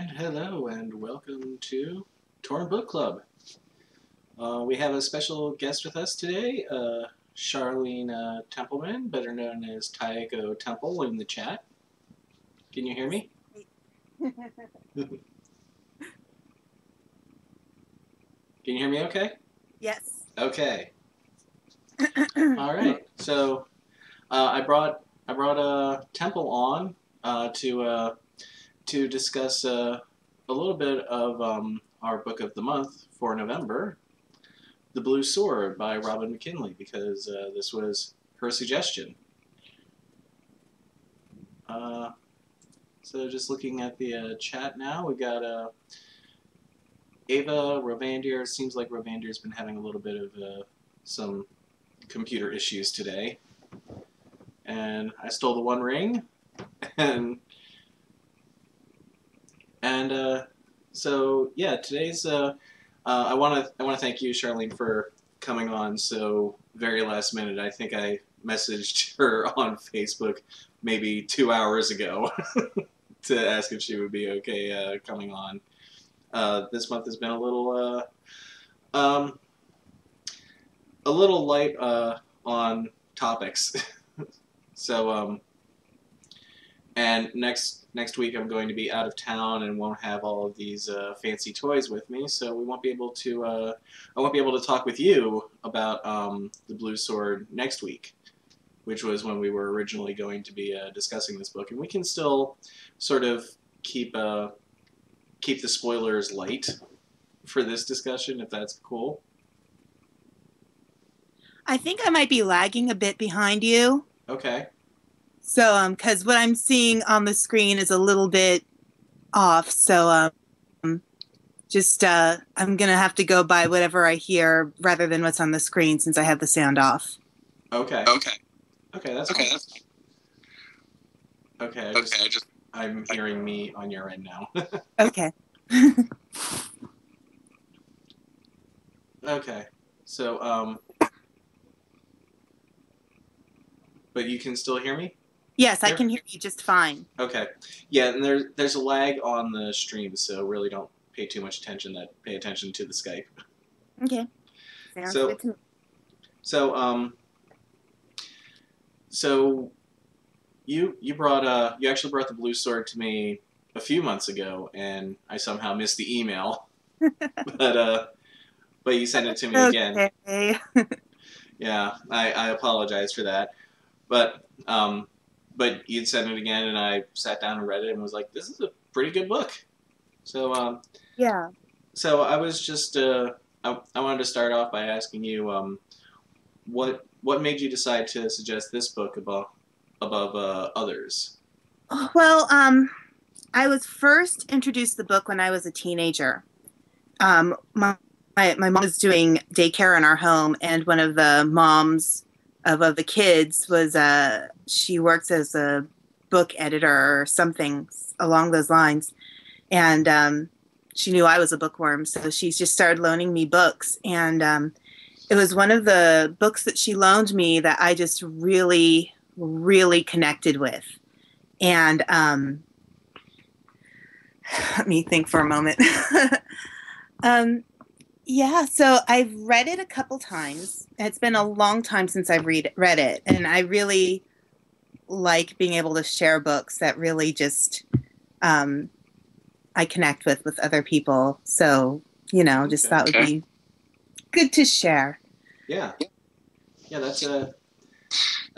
And hello and welcome to Torn Book Club. We have a special guest with us today, Charlene Templeman, better known as TaekoTemple in the chat. Can you hear me? Can you hear me okay? Yes. Okay. All right. So I brought Temple on to discuss a little bit of our book of the month for November, The Blue Sword by Robin McKinley, because this was her suggestion. So just looking at the chat now, we got Ava Rovandir. Seems like Rovandir's been having a little bit of some computer issues today. And I stole the One Ring, and so yeah, today's I want to thank you, Charlene, for coming on so very last minute. I think I messaged her on Facebook maybe 2 hours ago to ask if she would be okay coming on. This month has been a little light on topics. So and next week I'm going to be out of town and won't have all of these fancy toys with me, so we won't be able to I won't be able to talk with you about the Blue Sword next week, which was when we were originally going to be discussing this book. And we can still sort of keep the spoilers light for this discussion, if that's cool. I think I might be lagging a bit behind you. Okay. So, because what I'm seeing on the screen is a little bit off. So, I'm going to have to go by whatever I hear rather than what's on the screen since I have the sound off. Okay. Okay, that's fine. Okay, I'm hearing me on your end now. Okay. Okay. So, but you can still hear me? Yes, I can hear you just fine. Okay. Yeah, and there's a lag on the stream, so really don't pay too much attention. Pay attention to the Skype. Okay. Sounds good to me. So you actually brought the Blue Sword to me a few months ago, and I somehow missed the email. but you sent it to me again. Okay. Yeah, I apologize for that. But you'd sent it again, and I sat down and read it and was like, this is a pretty good book. So yeah. So I was just I wanted to start off by asking you what made you decide to suggest this book above others? Well, I was first introduced to the book when I was a teenager. My mom was doing daycare in our home, and one of the moms of the kids was she works as a book editor or something along those lines, and she knew I was a bookworm, so she just started loaning me books, and it was one of the books that she loaned me that I just really, really connected with. And let me think for a moment. Yeah, so I've read it a couple times. It's been a long time since I've read it, and I really like being able to share books that really just I connect with other people. So, just thought it would be good to share. Yeah. Yeah,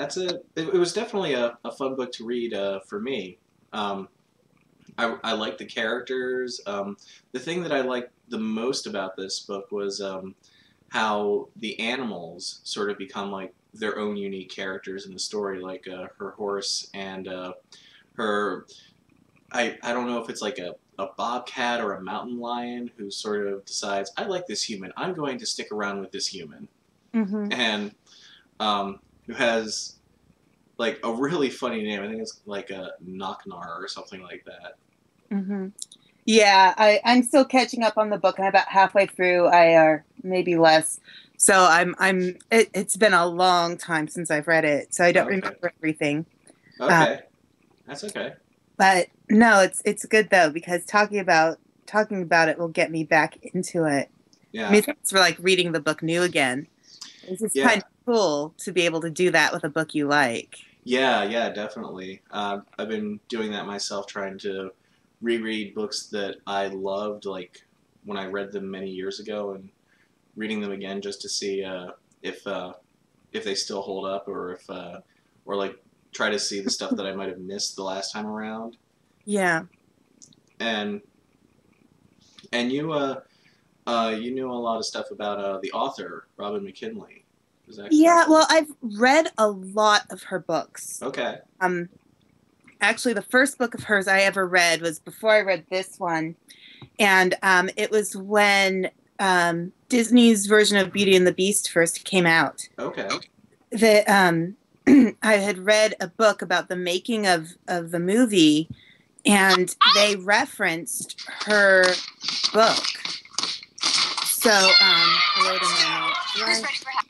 it was definitely a fun book to read for me. I like the characters. The thing that I liked the most about this book was how the animals sort of become like their own unique characters in the story, like her horse and her. I don't know if it's like a bobcat or a mountain lion who sort of decides, I like this human, I'm going to stick around with this human. Mm-hmm. And who has like a really funny name. I think it's like a Knocknar or something like that. Mm-hmm. Yeah, I'm still catching up on the book. I'm about halfway through, or maybe less. So it's been a long time since I've read it, so I don't remember everything. Okay. That's okay. But no, it's good though because talking about it will get me back into it. I Yeah, mean, it's for like reading the book new again. It's just kind yeah, of cool to be able to do that with a book you like. yeah, definitely. I've been doing that myself, trying to reread books that I loved, like when I read them many years ago, and reading them again just to see if uh, if they still hold up, or if or like try to see the stuff that I might have missed the last time around. Yeah. And you you knew a lot of stuff about the author Robin McKinley. Is that Yeah, correct? well, I've read a lot of her books. Okay. Um, Actually, the first book of hers I ever read was before I read this one, and it was when Disney's version of Beauty and the Beast first came out. Okay. That I had read a book about the making of the movie, and they referenced her book. So, wait a minute.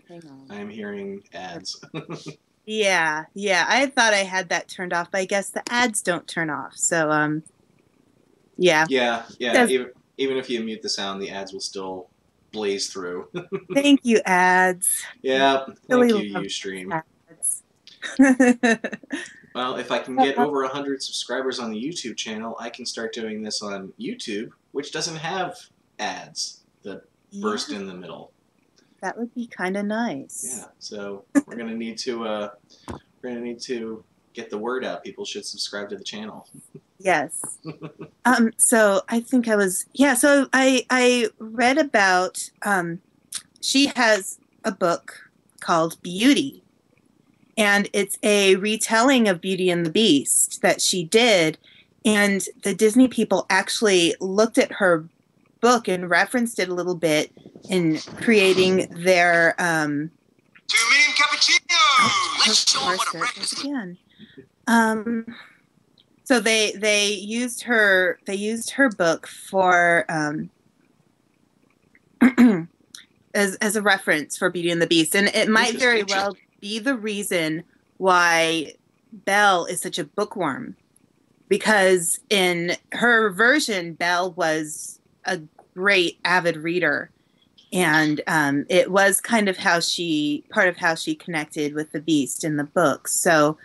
Hang on. I am hearing ads. Yeah, yeah. I thought I had that turned off, but I guess the ads don't turn off. So, yeah. Yeah, yeah. Does, Even if you mute the sound, the ads will still blaze through. thank you, ads. Yeah. Really Thank you, love UStream. ads. Well, if I can get over 100 subscribers on the YouTube channel, I can start doing this on YouTube, which doesn't have ads that burst Yeah, in the middle. that would be kind of nice. Yeah. So we're gonna need to get the word out. People should subscribe to the channel. Yes. So I think I was, yeah, so I read about, she has a book called Beauty, and it's a retelling of Beauty and the Beast that she did. And the Disney people actually looked at her book and referenced it a little bit in creating their 2 million cappuccinos. Let's show them what a breakfast is. again. So they used her book for as a reference for Beauty and the Beast, and it might very well be the reason why Belle is such a bookworm, because in her version, Belle was a great avid reader, and it was kind of part of how she connected with the Beast in the book. So.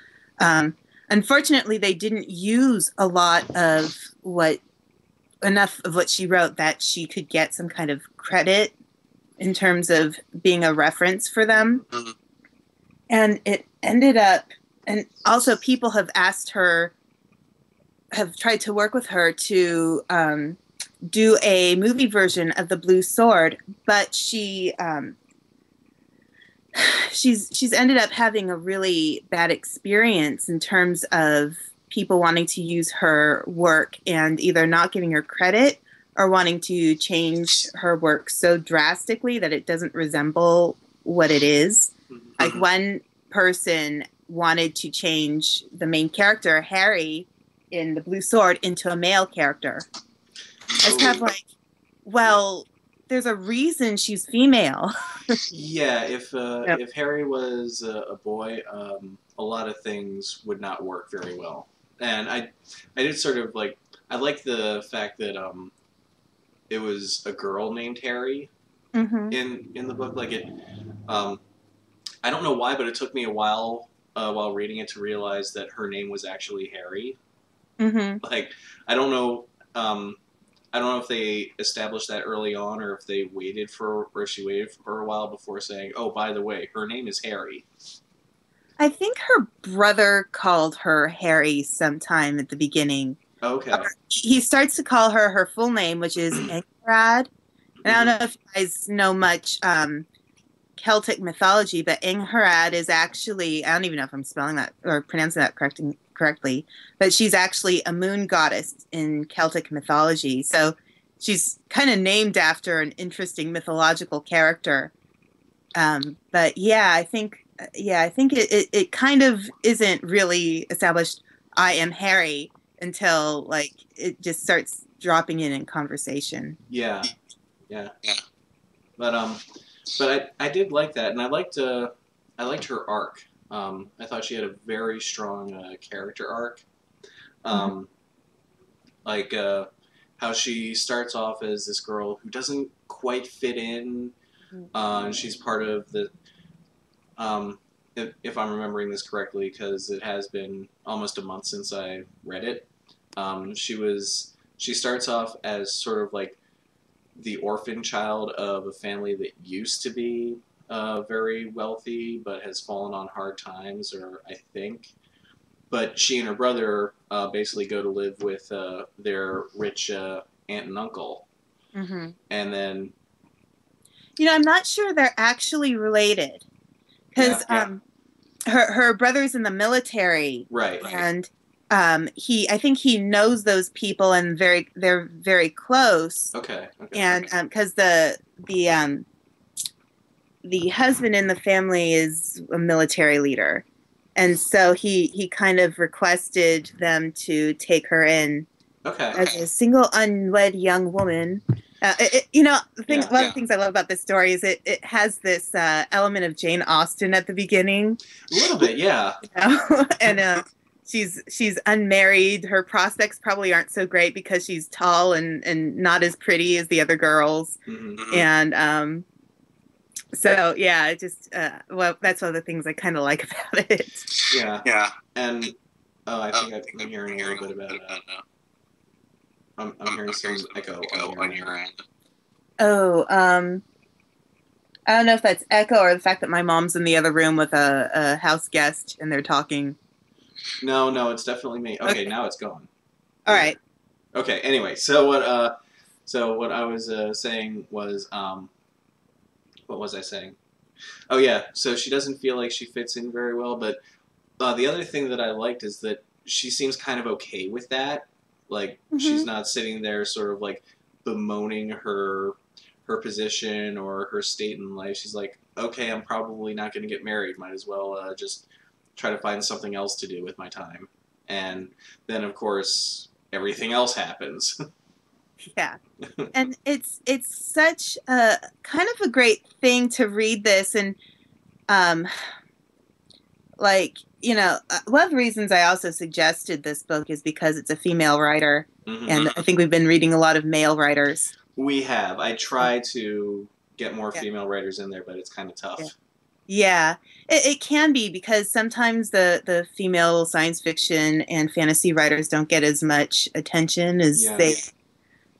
Unfortunately, they didn't use enough of what she wrote that she could get some kind of credit in terms of being a reference for them. Mhm. And it ended up, and also people have tried to work with her to do a movie version of the Blue Sword, but she's ended up having a really bad experience in terms of people wanting to use her work and either not giving her credit or wanting to change her work so drastically that it doesn't resemble what it is. Like one person wanted to change the main character, Harry, in the Blue Sword into a male character. It's kind of like, well, there's a reason she's female. Yeah, if Harry was a boy, a lot of things would not work very well. And I did sort of like, I like the fact that it was a girl named Harry in the book. Like I don't know why, but it took me a while while reading it to realize that her name was actually Harry. Like I don't know. I don't know if they established that early on or if she waited for a while before saying, "Oh, by the way, her name is Harry." I think her brother called her Harry sometime at the beginning. Okay. He starts to call her full name, which is Ingharad. And I don't know if you guys know much Celtic mythology, but Ingharad is actually, I don't even know if I'm spelling that or pronouncing that correctly, but she's actually a moon goddess in Celtic mythology. So she's kind of named after an interesting mythological character. But yeah, I think it kind of isn't really established I am Harry until like it just starts dropping in conversation. Yeah. But I did like that, and I liked her arc. I thought she had a very strong character arc. like how she starts off as this girl who doesn't quite fit in, and she's part of the. If I'm remembering this correctly, because it has been almost a month since I read it, she starts off as sort of like the orphan child of a family that used to be very wealthy but has fallen on hard times, or I think. But she and her brother basically go to live with their rich aunt and uncle. Mm-hmm. And then... I'm not sure they're actually related. Because her brother's in the military. Right. And I think he knows those people, and they're very close. Okay. And because the husband in the family is a military leader, and so he kind of requested them to take her in as a single unwed young woman. One of the things I love about this story is it has this element of Jane Austen at the beginning. A little bit, yeah. And she's unmarried. Her prospects probably aren't so great because she's tall and not as pretty as the other girls. Mm-hmm. And so yeah, it just that's one of the things I kind of like about it. Yeah. And I think I'm hearing a little bit about I'm hearing some echo on your end. Oh, I don't know if that's echo or the fact that my mom's in the other room with a house guest and they're talking. No, it's definitely me. Okay, now it's gone. All right. Okay. Anyway, so what I was saying was what was I saying? Oh yeah. So she doesn't feel like she fits in very well, but the other thing that I liked is that she seems kind of okay with that. Like she's not sitting there sort of like bemoaning her position or her state in life. She's like, okay, I'm probably not going to get married. Might as well just try to find something else to do with my time. And then, of course, everything else happens. Yeah. And it's such a kind of a great thing to read this. And one of the reasons I also suggested this book is because it's a female writer. Mm-hmm. And I think we've been reading a lot of male writers. We have. I try to get more female writers in there, but it's kind of tough. Yeah, it can be, because sometimes the female science fiction and fantasy writers don't get as much attention as they,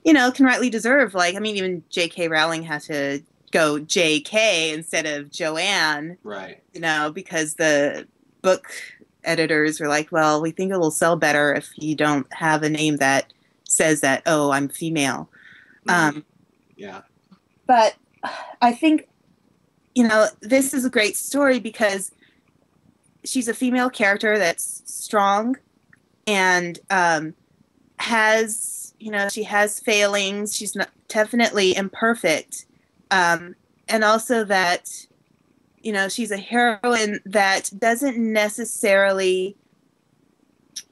can rightly deserve. Like, I mean, even J.K. Rowling had to go J.K. instead of Joanne. Right. Because the book editors were like, well, we think it will sell better if you don't have a name that says that, oh, I'm female. Mm-hmm. But I think, this is a great story because she's a female character that's strong and has, she has failings. She's not definitely imperfect. And also that, she's a heroine that doesn't necessarily,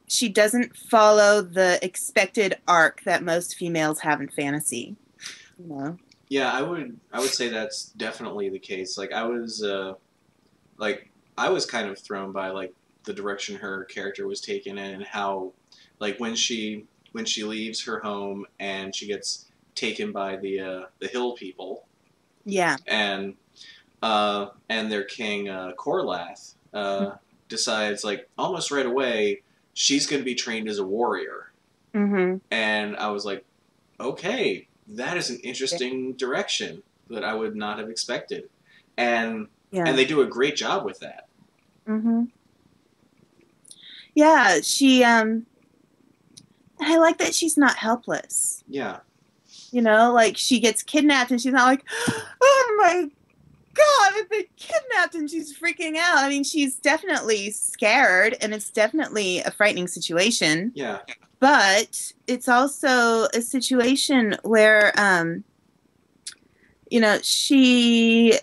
she doesn't follow the expected arc that most females have in fantasy. Yeah, I would say that's definitely the case. Like I was kind of thrown by like the direction her character was taken in, and how like when she leaves her home and she gets taken by the hill people. Yeah. And their king Corlath decides like almost right away she's going to be trained as a warrior. Mm-hmm. And I was like, okay, that is an interesting direction that I would not have expected. And they do a great job with that. Mm-hmm. Yeah, she I like that she's not helpless. Yeah. Like she gets kidnapped and she's not like, oh my God, I've been kidnapped, and she's freaking out. I mean, she's definitely scared, and it's definitely a frightening situation. Yeah. But it's also a situation where, she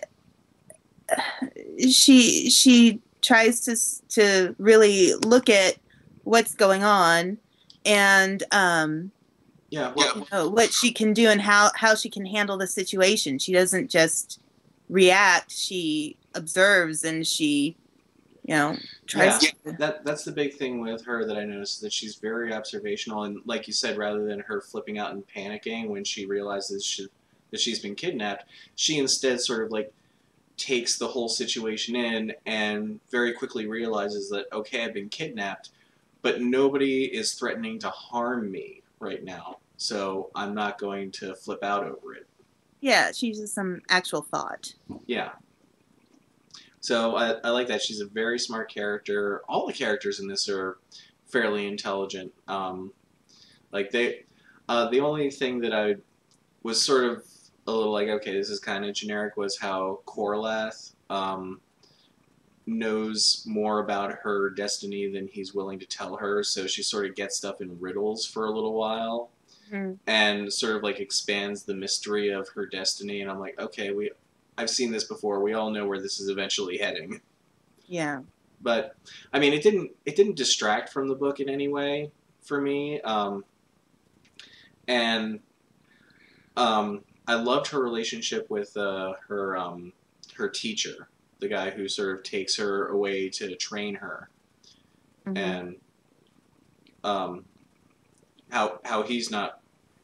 tries to really look at what's going on and, what she can do and how she can handle the situation. She doesn't just react. She observes and she tries to. That's the big thing with her that I noticed, that she's very observational, and like you said, rather than her flipping out and panicking when she realizes that she's been kidnapped, she instead sort of like takes the whole situation in and very quickly realizes that, okay, I've been kidnapped, but nobody is threatening to harm me right now, so I'm not going to flip out over it. Yeah, she uses some actual thought. Yeah. So I like that. She's a very smart character. All the characters in this are fairly intelligent. The only thing that I was sort of a little like, okay, this is kind of generic, was how Corlath knows more about her destiny than he's willing to tell her. So she sort of gets stuff in riddles for a little while, and sort of like expands the mystery of her destiny. And I'm like, okay, I've seen this before. We all know where this is eventually heading. Yeah. But I mean, it didn't distract from the book in any way for me. I loved her relationship with her teacher, the guy who sort of takes her away to train her, and how he's not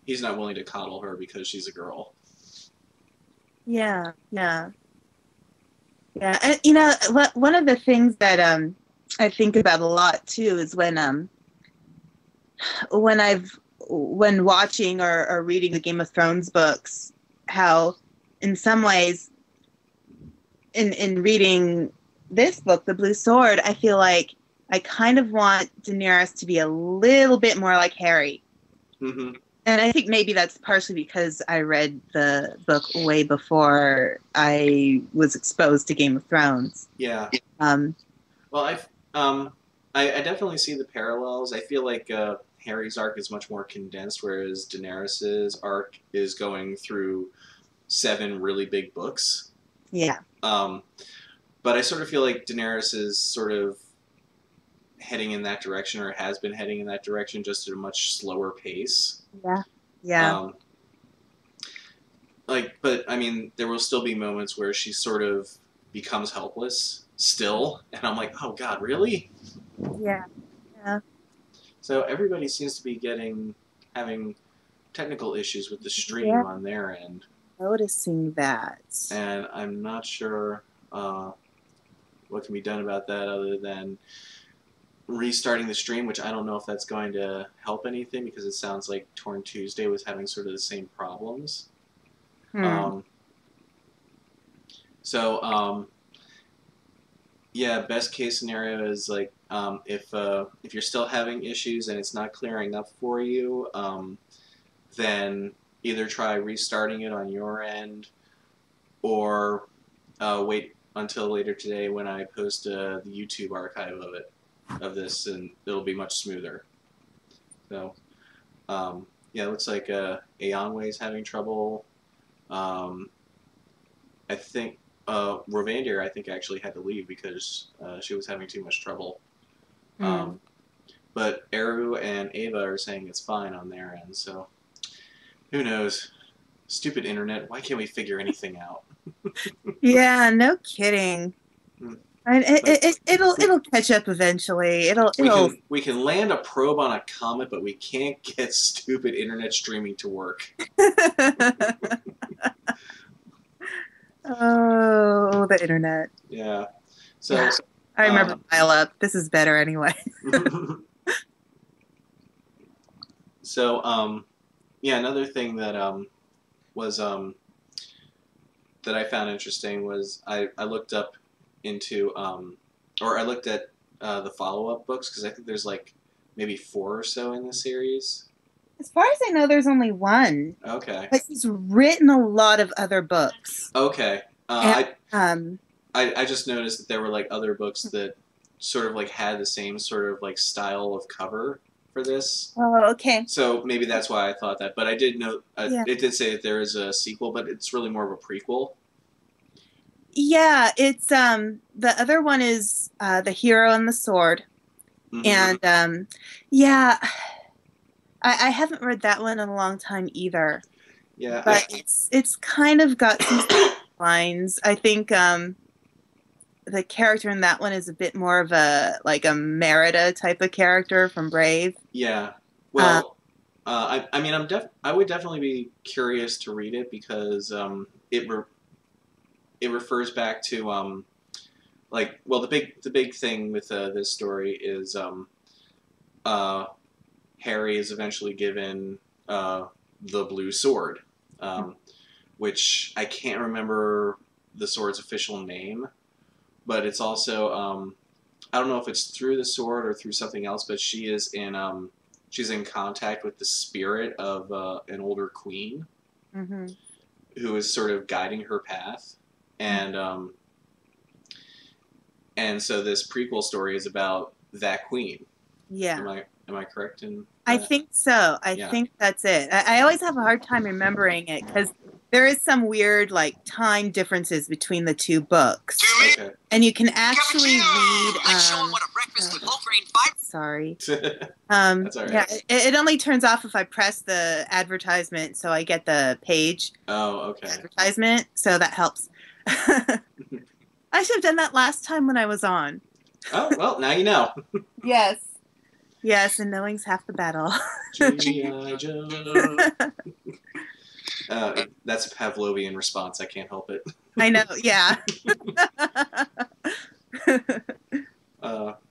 willing to coddle her because she's a girl. Yeah. And, one of the things that I think about a lot too is when watching or reading the Game of Thrones books, how in some ways in reading this book, The Blue Sword, I feel like I kind of want Daenerys to be a little bit more like Harry. Mm-hmm. And I think maybe that's partially because I read the book way before I was exposed to Game of Thrones. Yeah. Well, I definitely see the parallels. I feel like Harry's arc is much more condensed, whereas Daenerys's arc is going through 7 really big books. Yeah. But I sort of feel like Daenerys is sort of heading in that direction, or has been heading in that direction, just at a much slower pace. Yeah. But I mean, there will still be moments where she sort of becomes helpless still, and I'm like, oh God, really? Yeah. So everybody seems to be having technical issues with the stream on their end. Noticing that. And I'm not sure what can be done about that other than restarting the stream, which I don't know if that's going to help anything, because it sounds like Torn Tuesday was having sort of the same problems. Yeah, best case scenario is like if you're still having issues and it's not clearing up for you, then either try restarting it on your end, or wait until later today when I post the YouTube archive of this, and it'll be much smoother. So yeah, it looks like Ayanwe is having trouble. I think Rovandir, I think, actually had to leave because she was having too much trouble. But Eru and Ava are saying it's fine on their end, so who knows? Stupid internet, why can't we figure anything out? Yeah, no kidding. It'll catch up eventually. We can land a probe on a comet, but we can't get stupid internet streaming to work. Oh, the internet. Yeah. So I remember dial-up. This is better anyway. So yeah, another thing that was that I found interesting was I looked up into or I looked at the follow-up books, because I think there's like maybe 4 or so in the series. As far as I know, there's only 1. Okay. But he's written a lot of other books. Okay. I just noticed that there were like other books that sort of like had the same sort of like style of cover for this. Oh, okay. So maybe that's why I thought that. But I did know it did say that there is a sequel, but it's really more of a prequel. Yeah, it's the other one is The Hero and the Sword. And yeah, I haven't read that one in a long time either. Yeah. But it's kind of got some lines. I think the character in that one is a bit more of a like a Merida type of character from Brave. Yeah. Well, I mean, I would definitely be curious to read it because it refers back to the big thing with this story is Harry is eventually given the blue sword, which I can't remember the sword's official name, but it's also I don't know if it's through the sword or through something else, but she's in contact with the spirit of an older queen who is sort of guiding her path, and so this prequel story is about that queen. Yeah. Am I correct in that? I think so. I think that's it. I always have a hard time remembering it because there is some weird like time differences between the two books. Okay. And you can actually read. Let's show 'em what a breakfast with whole grain fiber. Sorry. That's all right. Yeah, it only turns off if I press the advertisement, so I get the page. Oh, okay. Advertisement, so that helps. I should have done that last time when I was on. Oh, well, now you know. Yes. Yes, and knowing's half the battle. G.I. Joe. That's a Pavlovian response. I can't help it. I know, yeah.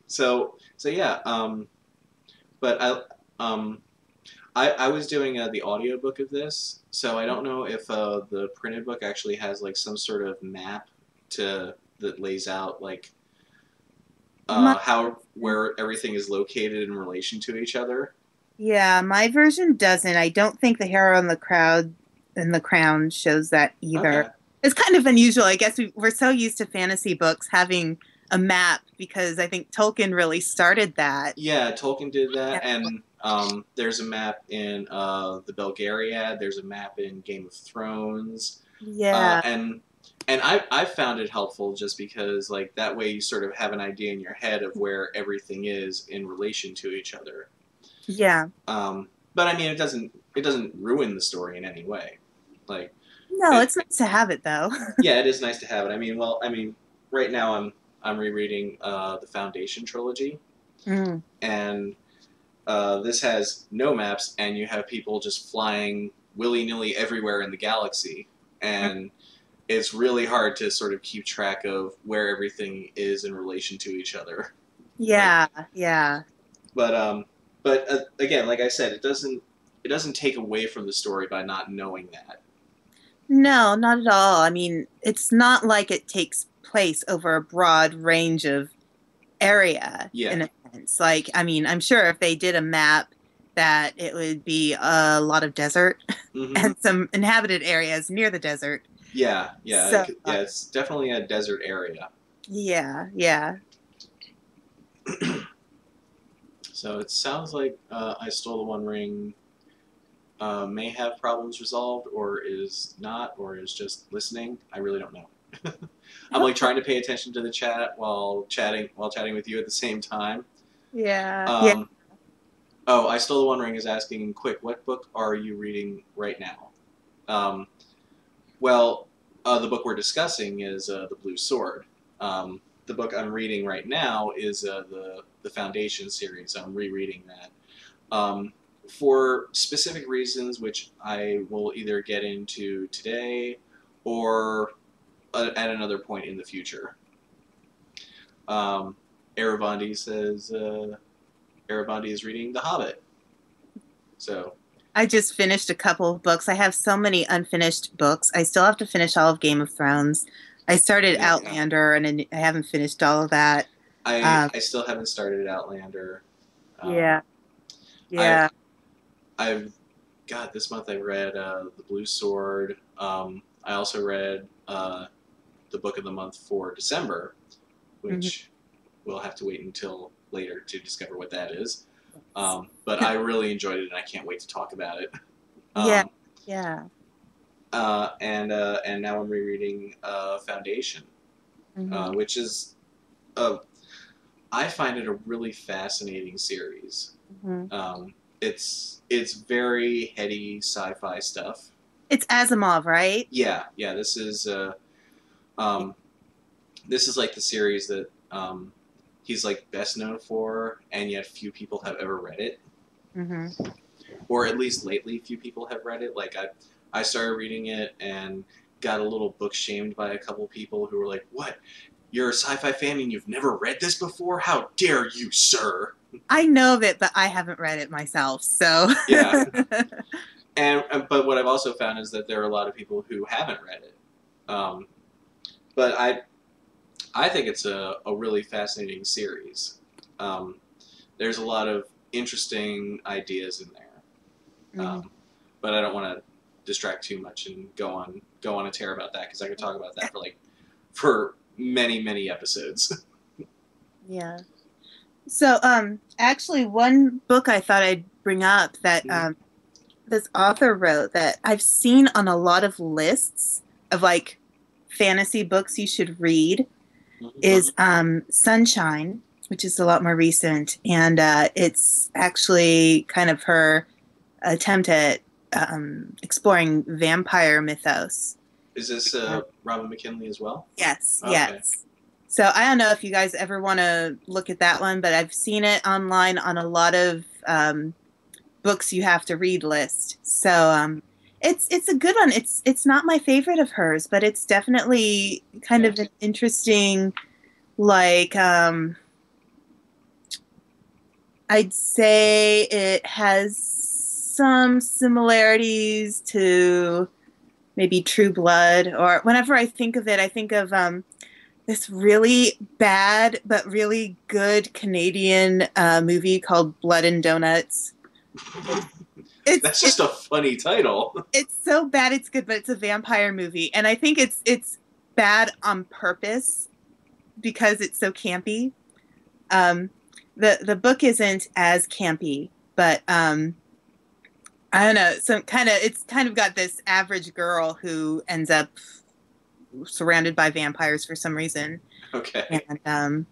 So yeah. But I was doing the audiobook of this, so I don't know if the printed book actually has like some sort of map that lays out like where everything is located in relation to each other. Yeah, my version doesn't. I don't think the Hero in the Crown shows that either. Okay. It's kind of unusual. I guess we're so used to fantasy books having a map because I think Tolkien really started that. Yeah, Tolkien did that, and there's a map in the Belgariad. There's a map in Game of Thrones. Yeah. And I found it helpful just because like that way you sort of have an idea in your head of where everything is in relation to each other. Yeah. But I mean it doesn't ruin the story in any way. Like it's nice to have it though. Yeah, it is nice to have it. I mean right now I'm rereading the Foundation trilogy. And this has no maps and you have people just flying willy-nilly everywhere in the galaxy, and it's really hard to sort of keep track of where everything is in relation to each other. Yeah, yeah. But again, like I said, it doesn't take away from the story by not knowing that. No, not at all. I mean, it's not like it takes place over a broad range of area in a sense. Like, I mean, I'm sure if they did a map that it would be a lot of desert and some inhabited areas near the desert. Yeah. So, It's definitely a desert area. Yeah. So it sounds like I Stole the One Ring may have problems resolved, or is not, or is just listening. I really don't know. I'm like trying to pay attention to the chat while chatting with you at the same time. Yeah. Oh, I Stole the One Ring is asking, quick, what book are you reading right now? Well, the book we're discussing is The Blue Sword. The book I'm reading right now is the Foundation series. I'm rereading that. For specific reasons, which I will either get into today or at another point in the future. Arabandi says Arabandi is reading The Hobbit. So I just finished a couple of books. I have so many unfinished books. I still have to finish all of Game of Thrones. I started Outlander, and I haven't finished all of that. I still haven't started Outlander. Yeah. This month I read The Blue Sword. I also read the book of the month for December, which we'll have to wait until later to discover what that is. But I really enjoyed it, and I can't wait to talk about it. Yeah. And now I'm rereading Foundation, which is I find it a really fascinating series. It's very heady sci-fi stuff. It's Asimov, right? Yeah. This is this is like the series that he's like best known for, and yet few people have ever read it. Mm-hmm. Or at least lately, few people have read it. Like I started reading it and got a little book shamed by a couple people who were like, "What? You're a sci-fi fan and you've never read this before? How dare you, sir?" I know of it, but I haven't read it myself. So Yeah. But what I've also found is that there are a lot of people who haven't read it. But I think it's a really fascinating series. There's a lot of interesting ideas in there. Mm-hmm. But I don't want to distract too much and go on a tear about that, because I could talk about that for many episodes. Yeah. So, actually, one book I thought I'd bring up that this author wrote that I've seen on a lot of lists of like fantasy books you should read is Sunshine, which is a lot more recent, and it's actually kind of her attempt at exploring vampire mythos. Is this Robin McKinley as well? Yes, Okay. yes. So I don't know if you guys ever want to look at that one, but I've seen it online on a lot of books you have to read list. So it's a good one. It's not my favorite of hers, but it's definitely kind of an interesting, like I'd say it has some similarities to maybe True Blood, or whenever I think of it, I think of this really bad but really good Canadian movie called Blood and Donuts. That's just a funny title. It's so bad it's good, but it's a vampire movie, and I think it's bad on purpose because it's so campy. The book isn't as campy, but I don't know. It's kind of got this average girl who ends up surrounded by vampires for some reason. Okay. And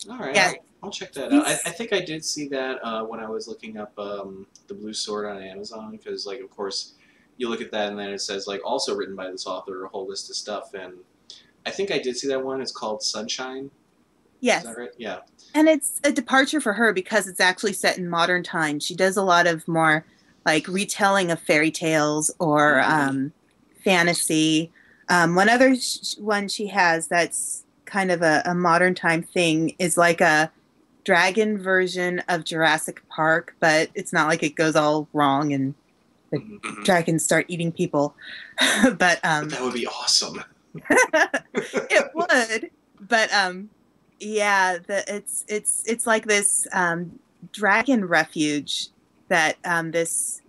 all right. yeah. I'll check that out. I think I did see that when I was looking up The Blue Sword on Amazon, because, like, of course, you look at that and then it says, like, also written by this author, a whole list of stuff. And I think I did see that one. It's called Sunshine. Yes. Is that right? Yeah. And it's a departure for her because it's actually set in modern times. She does a lot of more, like, retelling of fairy tales or fantasy. One other one she has that's kind of a modern time thing is like a dragon version of Jurassic Park, but it's not like it goes all wrong and the dragons start eating people. But that would be awesome. It would. But yeah, it's like this dragon refuge that this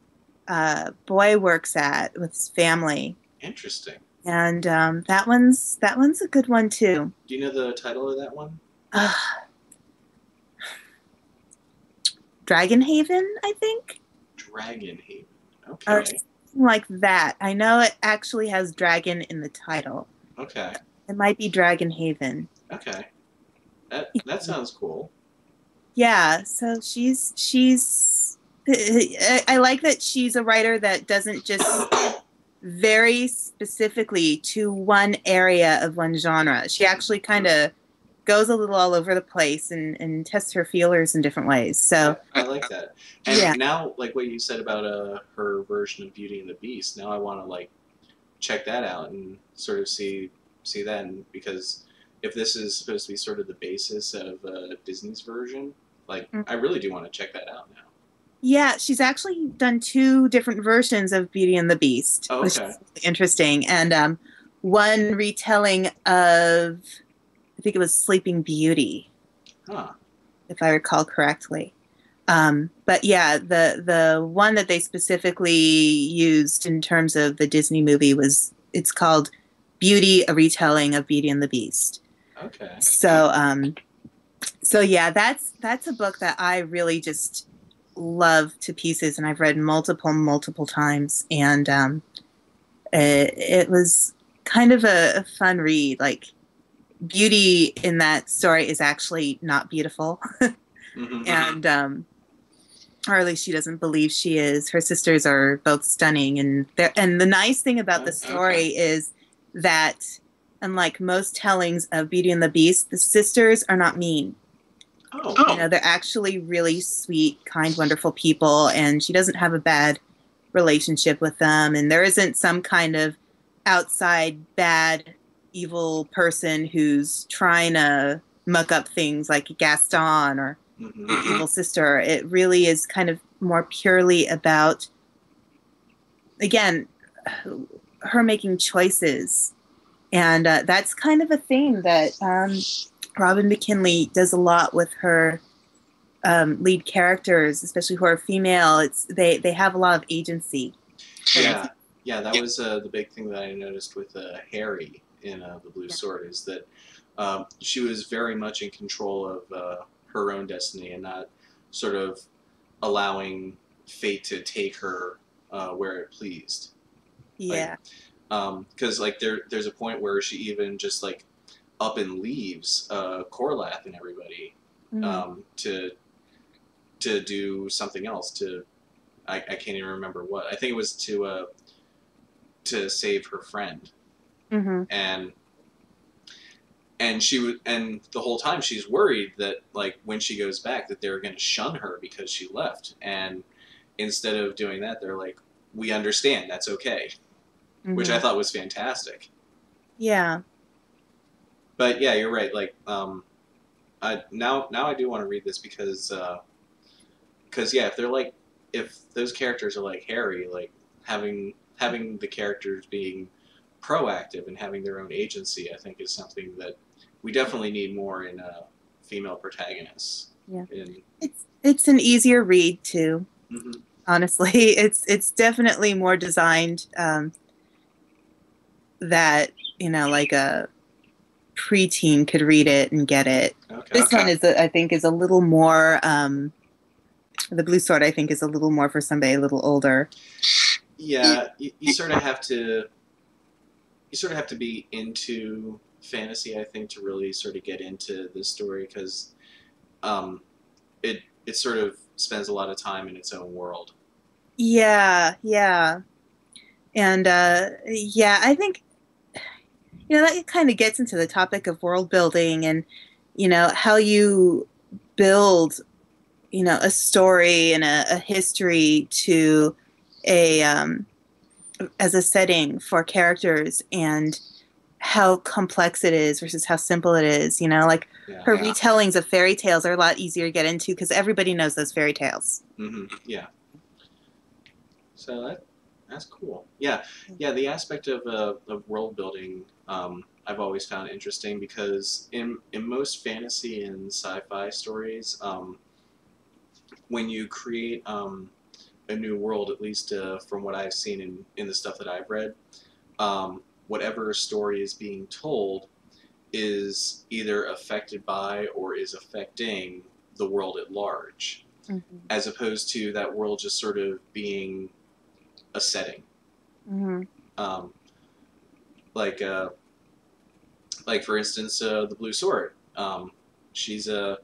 boy works at with his family. Interesting. And that one's a good one too. Do you know the title of that one? Dragonhaven, I think. Dragonhaven. Okay. Or something like that. I know it actually has dragon in the title. Okay. It might be Dragonhaven. Okay. That sounds cool. Yeah, so she's I like that she's a writer that doesn't just very specifically to one area of one genre. She actually kind of goes a little all over the place and tests her feelers in different ways. So I like that. And now, like what you said about her version of Beauty and the Beast, now I want to like check that out and sort of see that, because if this is supposed to be sort of the basis of Disney's version, like I really do want to check that out now. Yeah, she's actually done 2 different versions of Beauty and the Beast, which is interesting. And one retelling of, I think it was Sleeping Beauty, if I recall correctly. But yeah, the one that they specifically used in terms of the Disney movie it's called Beauty, a retelling of Beauty and the Beast. Okay. So yeah, that's a book that I really just love to pieces, and I've read multiple times, and it was kind of a fun read. Like, Beauty in that story is actually not beautiful, and or at least she doesn't believe she is. Her sisters are both stunning, and the nice thing about the story is that unlike most tellings of Beauty and the Beast, the sisters are not mean. Oh. You know, they're actually really sweet, kind, wonderful people, and she doesn't have a bad relationship with them, and there isn't some kind of outside bad, evil person who's trying to muck up things like Gaston or the evil sister. It really is kind of more purely about, again, her making choices. And that's kind of a thing that Robin McKinley does a lot with her lead characters, especially who are female. It's they have a lot of agency. Yeah, that was the big thing that I noticed with Harry in the Blue Sword, is that she was very much in control of her own destiny and not sort of allowing fate to take her where it pleased. Yeah. Because there's a point where she even just like up and leaves Corlath and everybody to do something else. I can't even remember what. I think it was to save her friend. And she would, and the whole time she's worried that like when she goes back that they're going to shun her because she left. And instead of doing that, they're like, "We understand. That's okay." Which I thought was fantastic. Yeah. But yeah, you're right. Like, now I do want to read this because yeah, if those characters are like Harry, like having the characters being proactive and having their own agency, I think is something that we definitely need more in female protagonists. Yeah. It's an easier read too. Honestly, it's definitely more designed that, you know, like a preteen could read it and get it. This one is, I think, is a little more. The Blue Sword, I think, is a little more for somebody a little older. Yeah, you sort of have to. You sort of have to be into fantasy, I think, to really sort of get into this story, because it sort of spends a lot of time in its own world. Yeah, yeah, and yeah, I think, you know, that kind of gets into the topic of world building and, you know, how you build, you know, a story and a history to a as a setting for characters, and how complex it is versus how simple it is. You know, like her retellings of fairy tales are a lot easier to get into because everybody knows those fairy tales. Yeah. So that's cool. Yeah. The aspect of world building, I've always found interesting, because in most fantasy and sci-fi stories, when you create a new world, at least from what I've seen in the stuff that I've read, whatever story is being told is either affected by or is affecting the world at large, as opposed to that world just sort of being a setting. Like for instance, the Blue Sword. She's the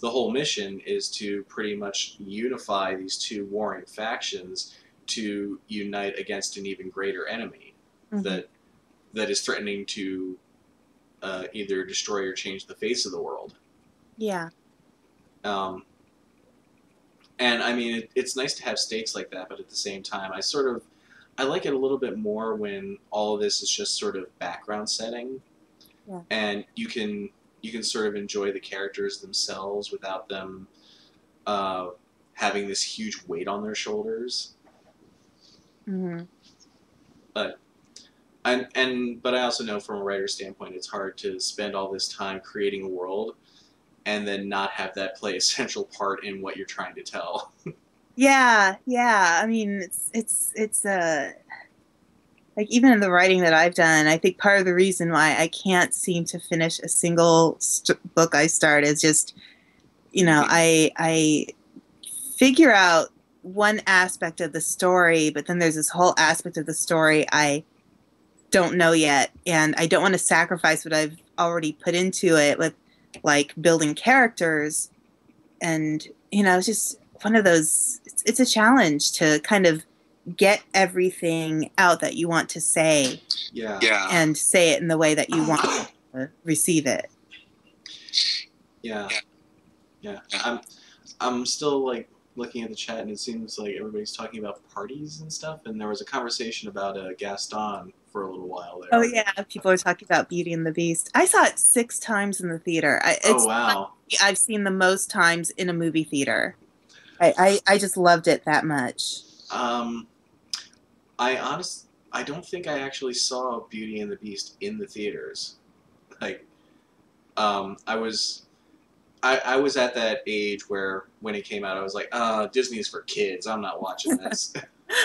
whole mission is to pretty much unify these two warring factions to unite against an even greater enemy that is threatening to either destroy or change the face of the world. Yeah. And I mean, it's nice to have stakes like that, but at the same time, I like it a little bit more when all of this is just sort of background setting, and you can sort of enjoy the characters themselves without them having this huge weight on their shoulders. But I also know from a writer's standpoint, it's hard to spend all this time creating a world and then not have that play a central part in what you're trying to tell. Yeah. I mean, it's like, even in the writing that I've done, I think part of the reason why I can't seem to finish a single book I start is just, you know, I figure out one aspect of the story, but then there's this whole aspect of the story I don't know yet, and I don't want to sacrifice what I've already put into it with, like, building characters. And, you know, it's just one of those, it's a challenge to kind of get everything out that you want to say Yeah. and say it in the way that you want to receive it. Yeah. I'm still like looking at the chat, and it seems like everybody's talking about parties and stuff. And there was a conversation about Gaston for a little while there. Oh yeah, people are talking about Beauty and the Beast. I saw it 6 times in the theater. Oh wow! I've seen the most times in a movie theater. I just loved it that much. I don't think I actually saw Beauty and the Beast in the theaters. Like, I was at that age where when it came out, I was like, Disney's for kids. I'm not watching this.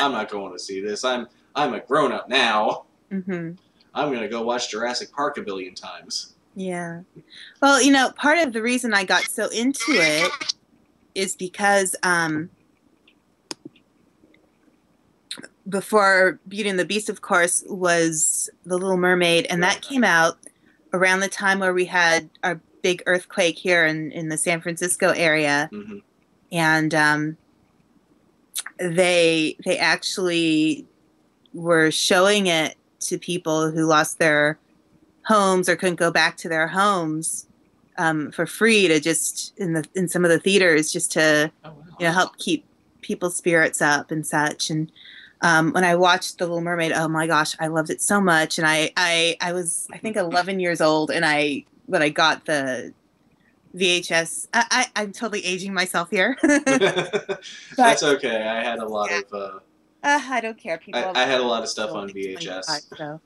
I'm not going to see this. I'm a grown up now. Mm-hmm. I'm gonna go watch Jurassic Park a billion times. Yeah. Well, part of the reason I got so into it is because before Beauty and the Beast, of course, was The Little Mermaid, and that came out around the time where we had our big earthquake here in the San Francisco area. Mm-hmm. And they actually were showing it to people who lost their homes or couldn't go back to their homes for free, to just in some of the theaters, just to help keep people's spirits up and such. And when I watched The Little Mermaid, oh my gosh, I loved it so much. And I was, I think, 11 years old, and when I got the VHS, I'm totally aging myself here. That's okay. I had a lot of. I don't care. People. I had a lot of stuff on VHS. So,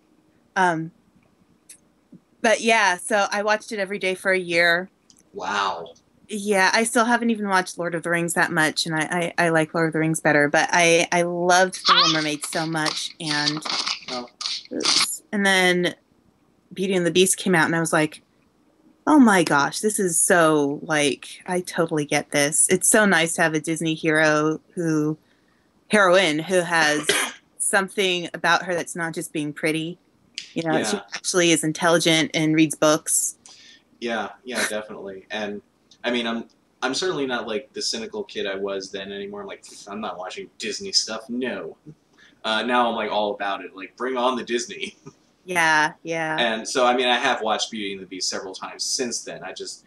but yeah, so I watched it every day for a year. Wow. Yeah, I still haven't even watched Lord of the Rings that much, and I like Lord of the Rings better. But I loved The Little Mermaid so much, and then Beauty and the Beast came out, and I was like, oh my gosh, this is so, like, I totally get this. It's so nice to have a Disney heroine who has something about her that's not just being pretty. She actually is intelligent and reads books. Yeah, definitely. And I mean, I'm certainly not like the cynical kid I was then anymore. I'm like, I'm not watching Disney stuff. No. Now I'm like all about it. Like, bring on the Disney. Yeah. And so, I mean, I have watched Beauty and the Beast several times since then. I just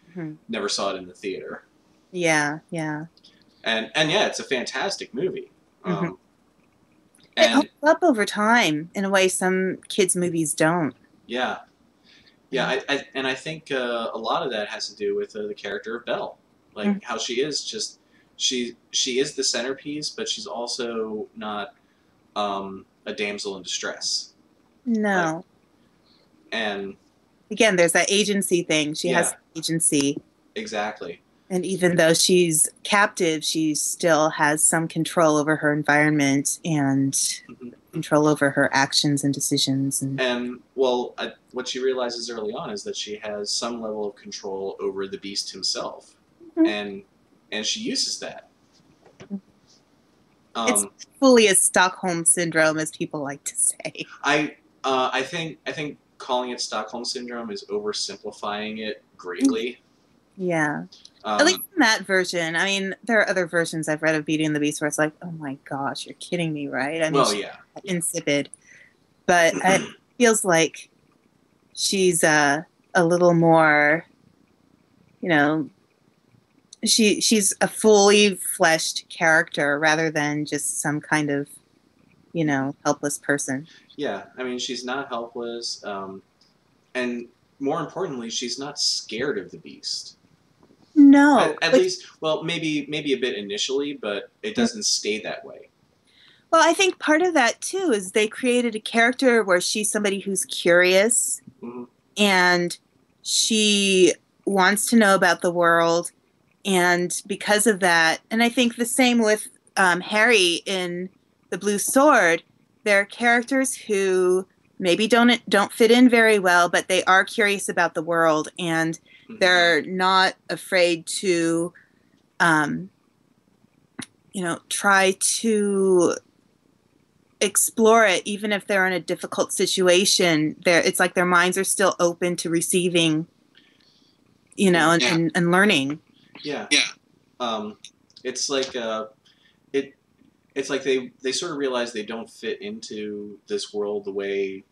never saw it in the theater. Yeah. And yeah, it's a fantastic movie. It holds up over time in a way some kids' movies don't. Yeah. I think a lot of that has to do with the character of Belle, like how she is just she is the centerpiece, but she's also not a damsel in distress. No. And again, there's that agency thing. She has agency. Exactly. And even though she's captive, she still has some control over her environment and control over her actions and decisions. And well, what she realizes early on is that she has some level of control over the Beast himself, and she uses that. It's fully a Stockholm syndrome, as people like to say. I think calling it Stockholm syndrome is oversimplifying it greatly. Yeah. At least in that version. I mean, there are other versions I've read of Beauty and the Beast where it's like, oh my gosh, you're kidding me, right? I mean, insipid. But it feels like she's a little more, she's a fully fleshed character rather than just some kind of, helpless person. Yeah, I mean, she's not helpless. And more importantly, she's not scared of the Beast. No. At least, well, maybe a bit initially, but it doesn't stay that way. Well, I think part of that, too, is they created a character where she's somebody who's curious and she wants to know about the world. And because of that, and I think the same with Harry in The Blue Sword, they're characters who maybe don't fit in very well, but they are curious about the world, and they're not afraid to, try to explore it, even if they're in a difficult situation. It's like their minds are still open to receiving, and learning. Yeah. It's like it's like they sort of realize they don't fit into this world the way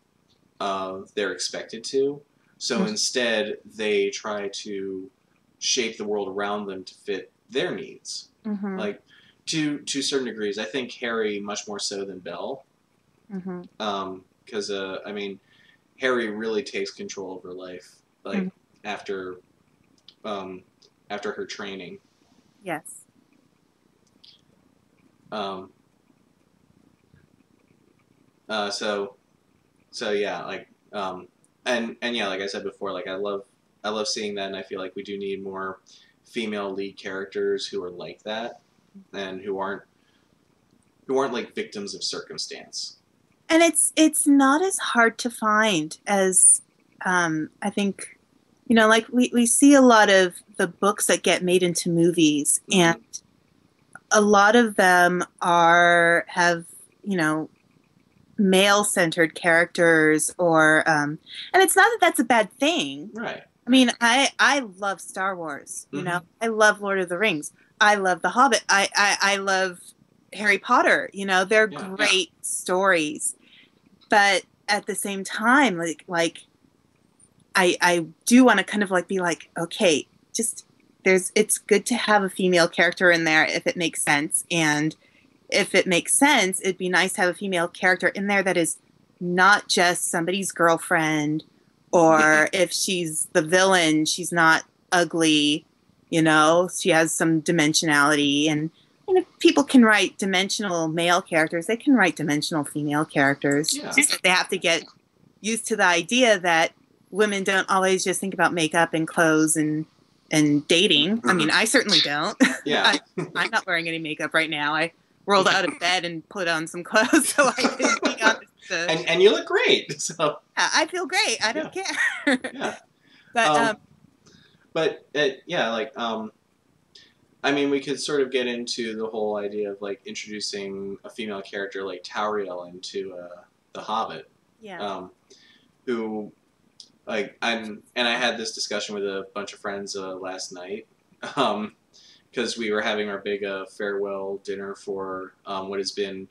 they're expected to. So instead, they try to shape the world around them to fit their needs. Like to certain degrees, I think Harry much more so than Belle. Because I mean, Harry really takes control of her life, like after her training. Yes. So yeah, like and yeah, like I said before, like I love seeing that, and I feel like we do need more female lead characters who are like that, and who aren't like victims of circumstance. And it's not as hard to find as I think, you know, like we see a lot of the books that get made into movies, and a lot of them have, you know, male-centered characters, or and it's not that that's a bad thing. Right. I mean, I love Star Wars, you know. I love Lord of the Rings. I love The Hobbit. I love Harry Potter, you know. They're great stories. But at the same time, like I do want to kind of like be like, okay, just it's good to have a female character in there if it makes sense. And if it makes sense, it'd be nice to have a female character in there that is not just somebody's girlfriend, or if she's the villain, she's not ugly, you know, she has some dimensionality. And if people can write dimensional male characters, they can write dimensional female characters. Yeah. Just that they have to get used to the idea that women don't always just think about makeup and clothes and dating. I mean, I certainly don't. Yeah. I'm not wearing any makeup right now. I rolled out of bed and put on some clothes so I could be honest. And you look great. So yeah, I feel great. I don't care. Yeah. But yeah, like I mean, we could sort of get into the whole idea of like introducing a female character like Tauriel into The Hobbit. Yeah. Who, like, I had this discussion with a bunch of friends last night, because we were having our big farewell dinner for what has been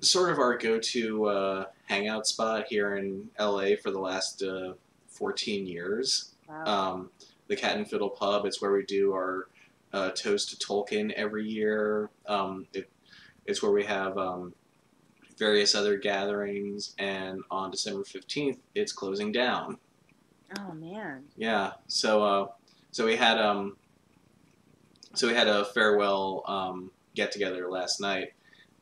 sort of our go-to hangout spot here in LA for the last 14 years. Wow. The Cat and Fiddle Pub. It's where we do our toast to Tolkien every year. It's where we have various other gatherings, and on December 15th, it's closing down. Oh man. Yeah. So we had a farewell get together last night,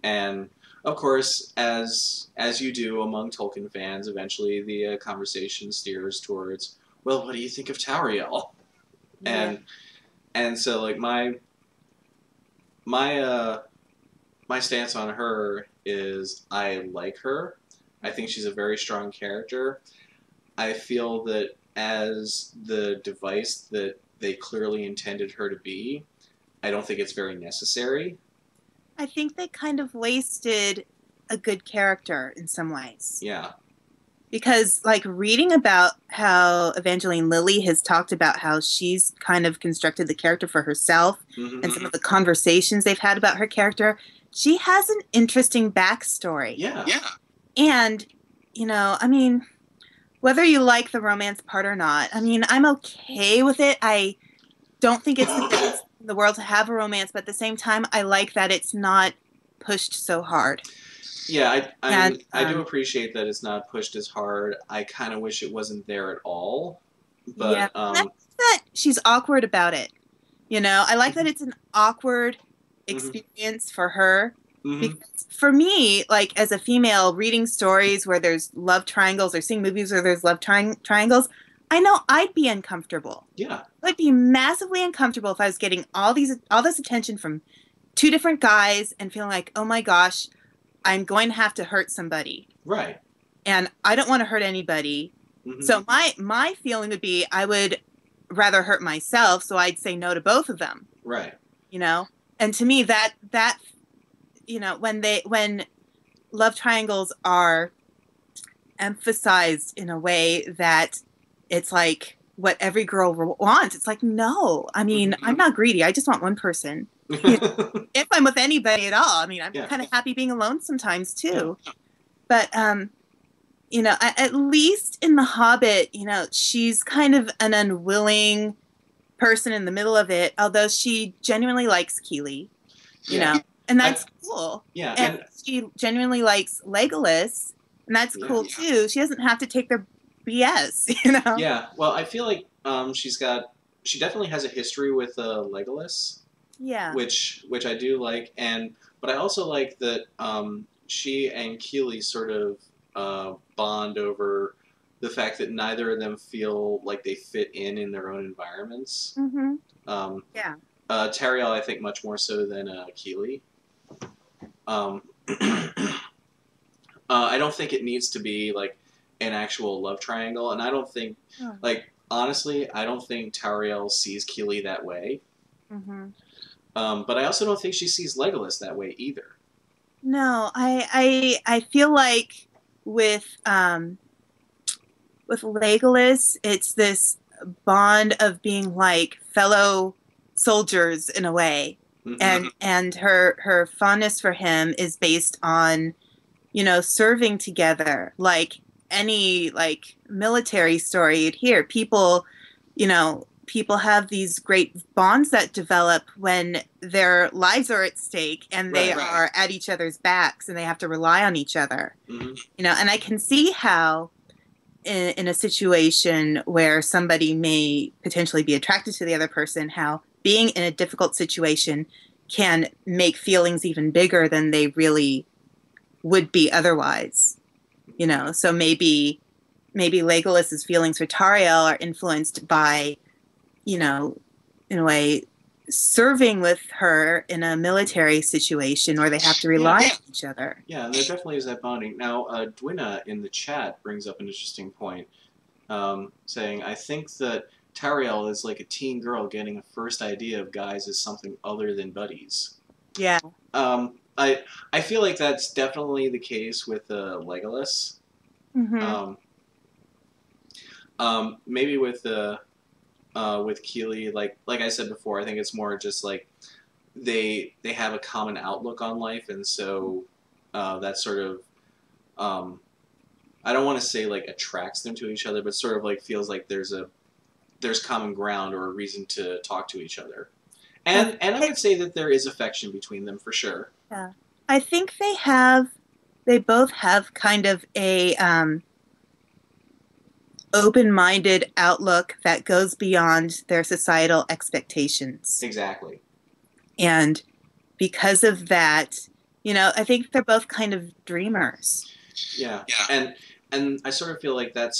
and of course, as you do among Tolkien fans, eventually the conversation steers towards, well, what do you think of Tauriel? Yeah. And so like my stance on her is I like her. I think she's a very strong character. I feel that as the device that they clearly intended her to be, I don't think it's very necessary. I think they kind of wasted a good character in some ways. Yeah. Because, like, reading about how Evangeline Lilly has talked about how she's kind of constructed the character for herself, and some of the conversations they've had about her character, she has an interesting backstory. Yeah. Yeah. And, you know, I mean, whether you like the romance part or not, I mean, I'm okay with it. I don't think it's the best in the world to have a romance, but at the same time, I like that it's not pushed so hard. Yeah, I do appreciate that it's not pushed as hard. I kind of wish it wasn't there at all. But yeah, that she's awkward about it. You know, I like that it's an awkward experience for her. Because for me, like as a female, reading stories where there's love triangles or seeing movies where there's love triangles, I know I'd be uncomfortable. Yeah, I'd be massively uncomfortable if I was getting all this attention from two different guys and feeling like, oh my gosh, I'm going to have to hurt somebody. right. And I don't want to hurt anybody. So my feeling would be I would rather hurt myself, so I'd say no to both of them. Right. You know? And to me that you know, when love triangles are emphasized in a way that it's like what every girl wants, it's like, no. I mean, I'm not greedy. I just want one person. If I'm with anybody at all. I mean, I'm Yeah. kind of happy being alone sometimes too. But at least in The Hobbit, she's kind of an unwilling person in the middle of it, although she genuinely likes Keeley, and that's cool. Yeah, and she genuinely likes Legolas, and that's cool too. She doesn't have to take their BS, Yeah, well, I feel like she definitely has a history with Legolas. Yeah. Which I do like, but I also like that she and Keeley sort of bond over the fact that neither of them feel like they fit in their own environments. Mm-hmm. Yeah. Tariel, I think, much more so than Keeley. I don't think it needs to be like an actual love triangle, and I don't think, honestly, I don't think Tariel sees Keeley that way. Mm-hmm. But I also don't think she sees Legolas that way either. No, I feel like with Legolas, it's this bond of being like fellow soldiers in a way, and her fondness for him is based on, serving together. Like any military story you'd hear, people have these great bonds that develop when their lives are at stake and they are at each other's backs and they have to rely on each other. And I can see how in a situation where somebody may potentially be attracted to the other person, how being in a difficult situation can make feelings even bigger than they really would be otherwise. So maybe Legolas's feelings for Tariel are influenced by, in a way, serving with her in a military situation where they have to rely on each other. Yeah, and there definitely is that bonding. Now, Dwina in the chat brings up an interesting point, saying, I think that Tariel is like a teen girl getting a first idea of guys as something other than buddies. Yeah. I feel like that's definitely the case with Legolas. Mm-hmm. Maybe with Keeley, like I said before, I think it's more just like they have a common outlook on life, and so that sort of I don't want to say like attracts them to each other, but sort of like feels like there's common ground or a reason to talk to each other, and I would say that there is affection between them for sure. Yeah, I think they both have kind of a open-minded outlook that goes beyond their societal expectations. Exactly. And because of that, I think they're both kind of dreamers. Yeah. And I sort of feel like that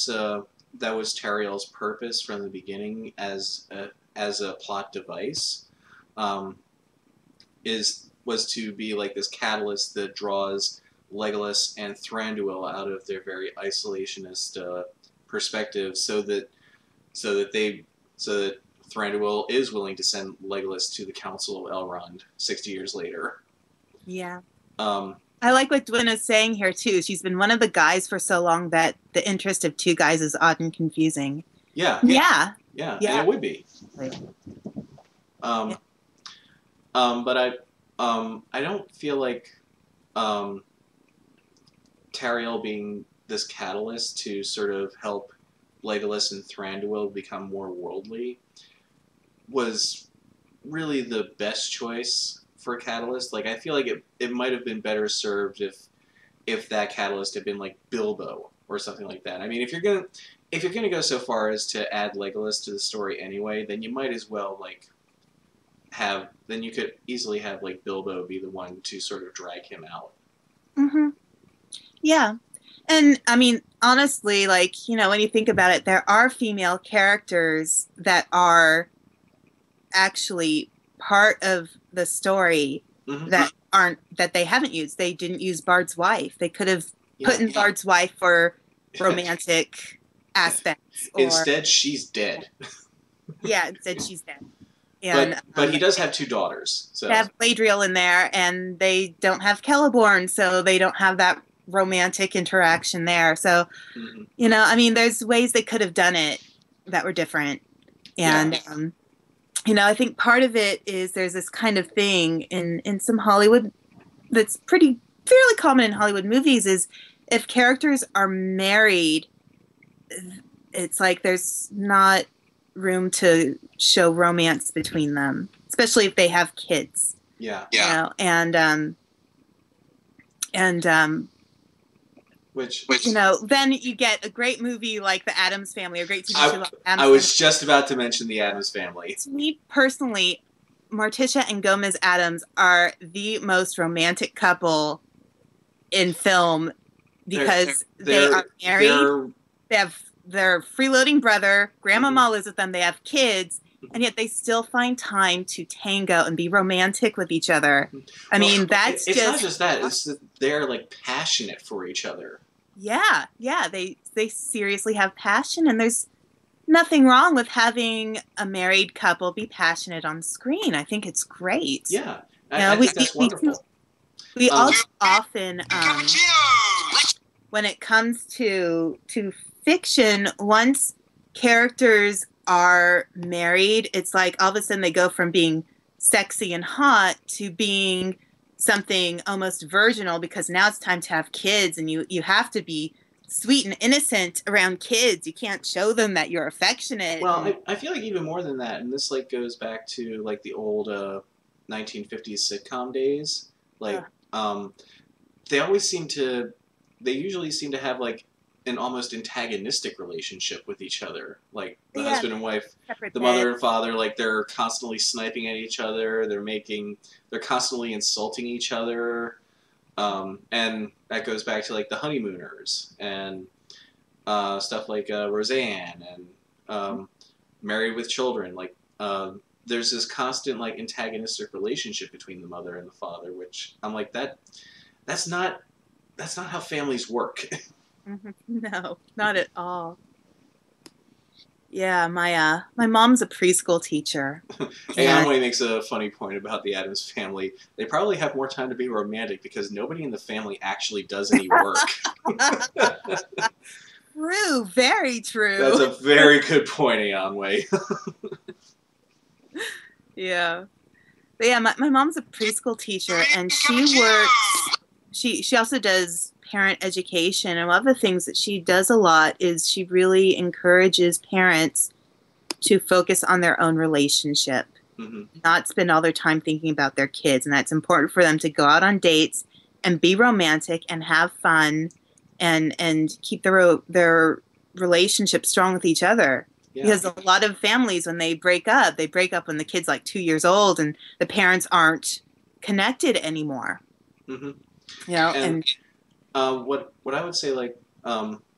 was Tariel's purpose from the beginning as a plot device, was to be like this catalyst that draws Legolas and Thranduil out of their very isolationist perspective, so that Thranduil is willing to send Legolas to the Council of Elrond 60 years later. Yeah. I like what Dwina's saying here too. She's been one of the guys for so long that the interest of two guys is odd and confusing. Yeah. Yeah. Yeah. And it would be. But I don't feel like Tariel being this catalyst to sort of help Legolas and Thranduil become more worldly was really the best choice for a catalyst. Like, I feel like it might have been better served if that catalyst had been like Bilbo or something like that. I mean, if you're gonna go so far as to add Legolas to the story anyway, then you might as well then you could easily have like Bilbo be the one to sort of drag him out. Mm-hmm. Yeah. And I mean, honestly, when you think about it, there are female characters that are actually part of the story that they haven't used. They didn't use Bard's wife. They could have put in Bard's wife for romantic aspects. Instead, she's dead. Yeah, instead she's dead. And, but he does have two daughters. So. They have Galadriel in there, and they don't have Celeborn, so they don't have that romantic interaction there. So, I mean, there's ways they could have done it that were different. And I think part of it is there's this kind of thing in some Hollywood that's pretty fairly common in Hollywood movies is if characters are married, it's like there's not room to show romance between them, especially if they have kids. Yeah. And Which then you get a great movie like The Addams Family, or a great TV show like Addams I was Family. just about to mention The Addams Family. To me personally, Morticia and Gomez Addams are the most romantic couple in film because they are married. They have their freeloading brother. Grandmama lives with them. They have kids. And yet they still find time to tango and be romantic with each other. I mean, it's not just that. It's that they're like passionate for each other. Yeah. They seriously have passion, and there's nothing wrong with having a married couple be passionate on screen. I think it's great. Yeah, I think that's wonderful. We also often, when it comes to fiction, once characters are married, it's like all of a sudden they go from being sexy and hot to being something almost virginal, because now it's time to have kids, and you have to be sweet and innocent around kids. You can't show them that you're affectionate. Well, I feel like even more than that, and this like goes back to like the old 1950s sitcom days. Like they usually seem to have like an almost antagonistic relationship with each other. Like the husband and wife, the mother and father, like they're constantly sniping at each other. They're constantly insulting each other. And that goes back to like the Honeymooners and stuff like Roseanne and Married with Children. Like there's this constant like antagonistic relationship between the mother and the father, which I'm like that's not how families work. No, not at all. Yeah, my mom's a preschool teacher. Hey, Emily makes a funny point about the Addams Family. They probably have more time to be romantic because nobody in the family actually does any work. True, very true. That's a very good point, Aonway. Yeah. But yeah, my mom's a preschool teacher, and she works. She also does parent education, and one of the things that she does a lot is she really encourages parents to focus on their own relationship, not spend all their time thinking about their kids. And that's important for them to go out on dates and be romantic and have fun and keep their relationship strong with each other. Yeah. Because a lot of families, when they break up when the kid's like 2 years old and the parents aren't connected anymore. And what I would say, like,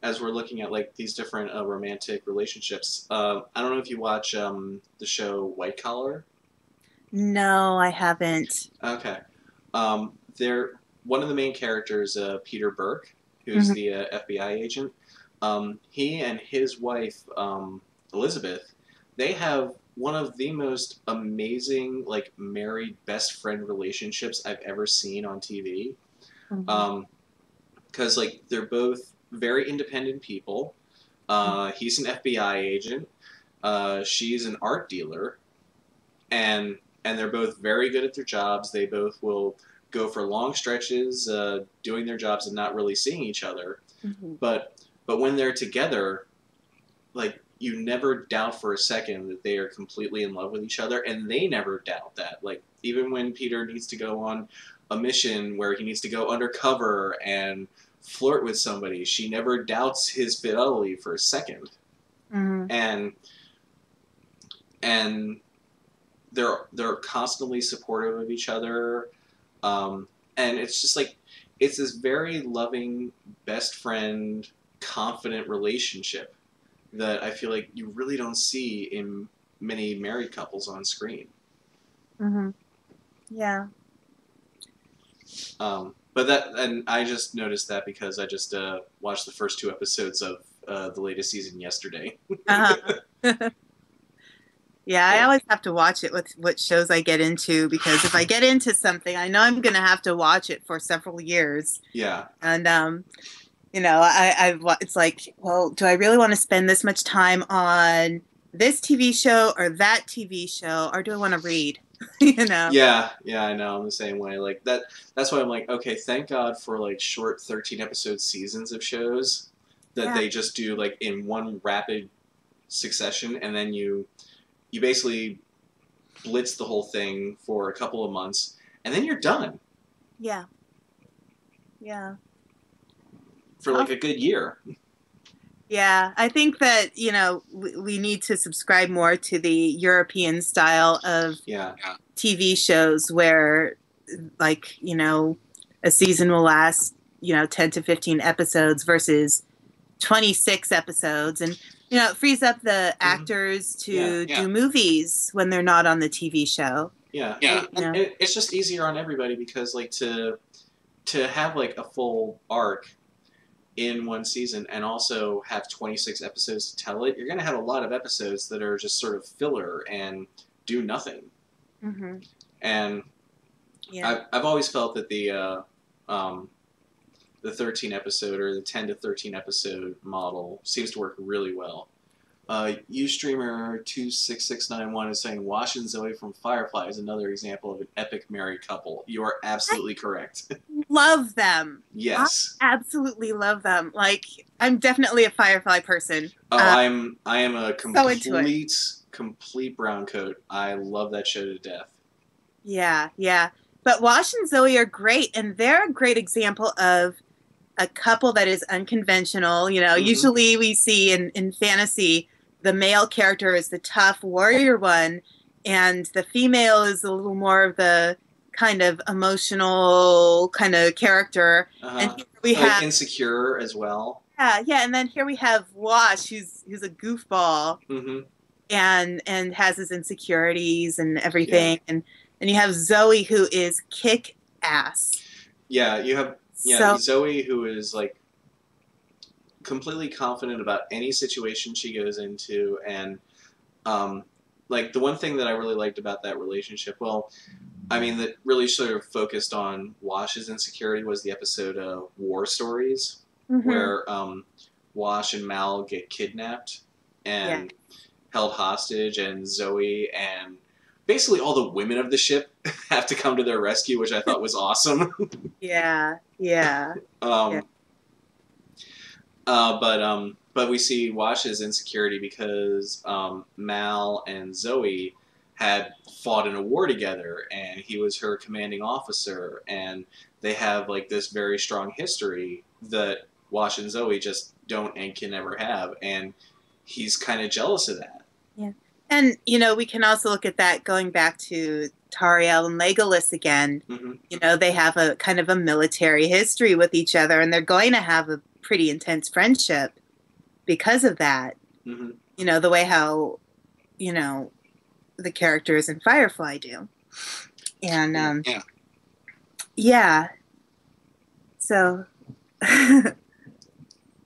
as we're looking at like these different romantic relationships, I don't know if you watch the show White Collar. No, I haven't. Okay. One of the main characters, Peter Burke, who's the FBI agent. He and his wife, Elizabeth, they have one of the most amazing like married best friend relationships I've ever seen on TV. Because like they're both very independent people. He's an FBI agent. She's an art dealer, and they're both very good at their jobs. They both will go for long stretches doing their jobs and not really seeing each other. But when they're together, like you never doubt for a second that they are completely in love with each other, and they never doubt that. Like even when Peter needs to go on a mission where he needs to go undercover and flirt with somebody, she never doubts his fidelity for a second. And they're constantly supportive of each other, and it's just like it's this very loving best friend confident relationship that I feel like you really don't see in many married couples on screen. Yeah. And I just noticed that because I just watched the first 2 episodes of the latest season yesterday. Yeah, I always have to watch it with what shows I get into, because if I get into something, I know I'm going to have to watch it for several years. Yeah. And, it's like, well, do I really want to spend this much time on this TV show or that TV show, or do I want to read? You know? Yeah, I know. I'm the same way. Like that. That's why I'm like, okay, thank God for like short 13 episode seasons of shows that they just do like in one rapid succession, and then you basically blitz the whole thing for a couple of months, and then you're done. Yeah. Yeah. For like a good year. Yeah, I think that, you know, we need to subscribe more to the European style of TV shows where, like, you know, a season will last, you know, 10 to 15 episodes versus 26 episodes. And, you know, it frees up the actors to do movies when they're not on the TV show. Yeah. And it's just easier on everybody because, like, to have, like, a full arc in one season and also have 26 episodes to tell it, you're going to have a lot of episodes that are just sort of filler and do nothing. Mm-hmm. And I've always felt that the 13 episode or the 10 to 13 episode model seems to work really well. Ustreamer 26691 is saying Wash and Zoe from Firefly is another example of an epic married couple. You are absolutely correct. Love them. Yes. I absolutely love them. Like, I'm definitely a Firefly person. Oh, I am a complete brown coat. I love that show to death. Yeah. But Wash and Zoe are great, and they're a great example of a couple that is unconventional. You know, usually we see in fantasy, the male character is the tough warrior one, and the female is a little more of the kind of emotional kind of character. And here we have insecure as well. Yeah, and then here we have Wash, who's a goofball, and has his insecurities and everything, and you have Zoe, who is kick ass. Yeah, you have Zoe, who is like completely confident about any situation she goes into, and like the one thing that I really liked about that relationship, well, I mean, that really sort of focused on Wash's insecurity was the episode War Stories, where Wash and Mal get kidnapped and held hostage, and Zoe and basically all the women of the ship have to come to their rescue, which I thought was awesome. But we see Wash's insecurity because Mal and Zoe had fought in a war together, and he was her commanding officer, and they have like this very strong history that Wash and Zoe just don't and can never have, and he's kind of jealous of that. Yeah. And, you know, we can also look at that going back to Tariel and Legolas again. You know, they have a kind of a military history with each other, and they're going to have a pretty intense friendship because of that. You know, the way how, you know, the characters in Firefly do. And, so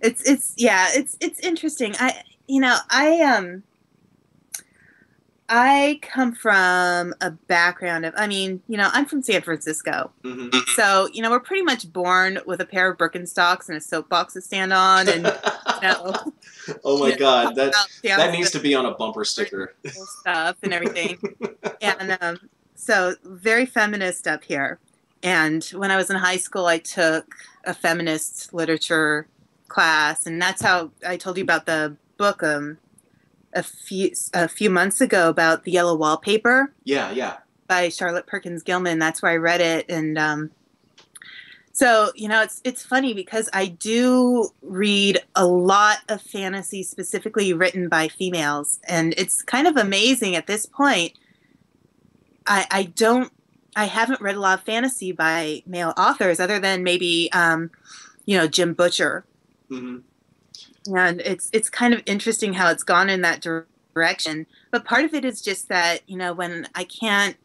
it's interesting. I come from a background of, I mean, you know, I'm from San Francisco. So, you know, we're pretty much born with a pair of Birkenstocks and a soapbox to stand on. And, you know. Oh my God, that needs to be on a bumper sticker. Stuff and everything. And so very feminist up here. And when I was in high school, I took a feminist literature class. And that's how I told you about the book, a few months ago about The Yellow Wallpaper. By Charlotte Perkins Gilman. That's where I read it. And so, you know, it's funny because I do read a lot of fantasy specifically written by females. And it's kind of amazing at this point. I haven't read a lot of fantasy by male authors other than maybe, you know, Jim Butcher. And it's kind of interesting how it's gone in that direction. But part of it is just that, you know, when I can't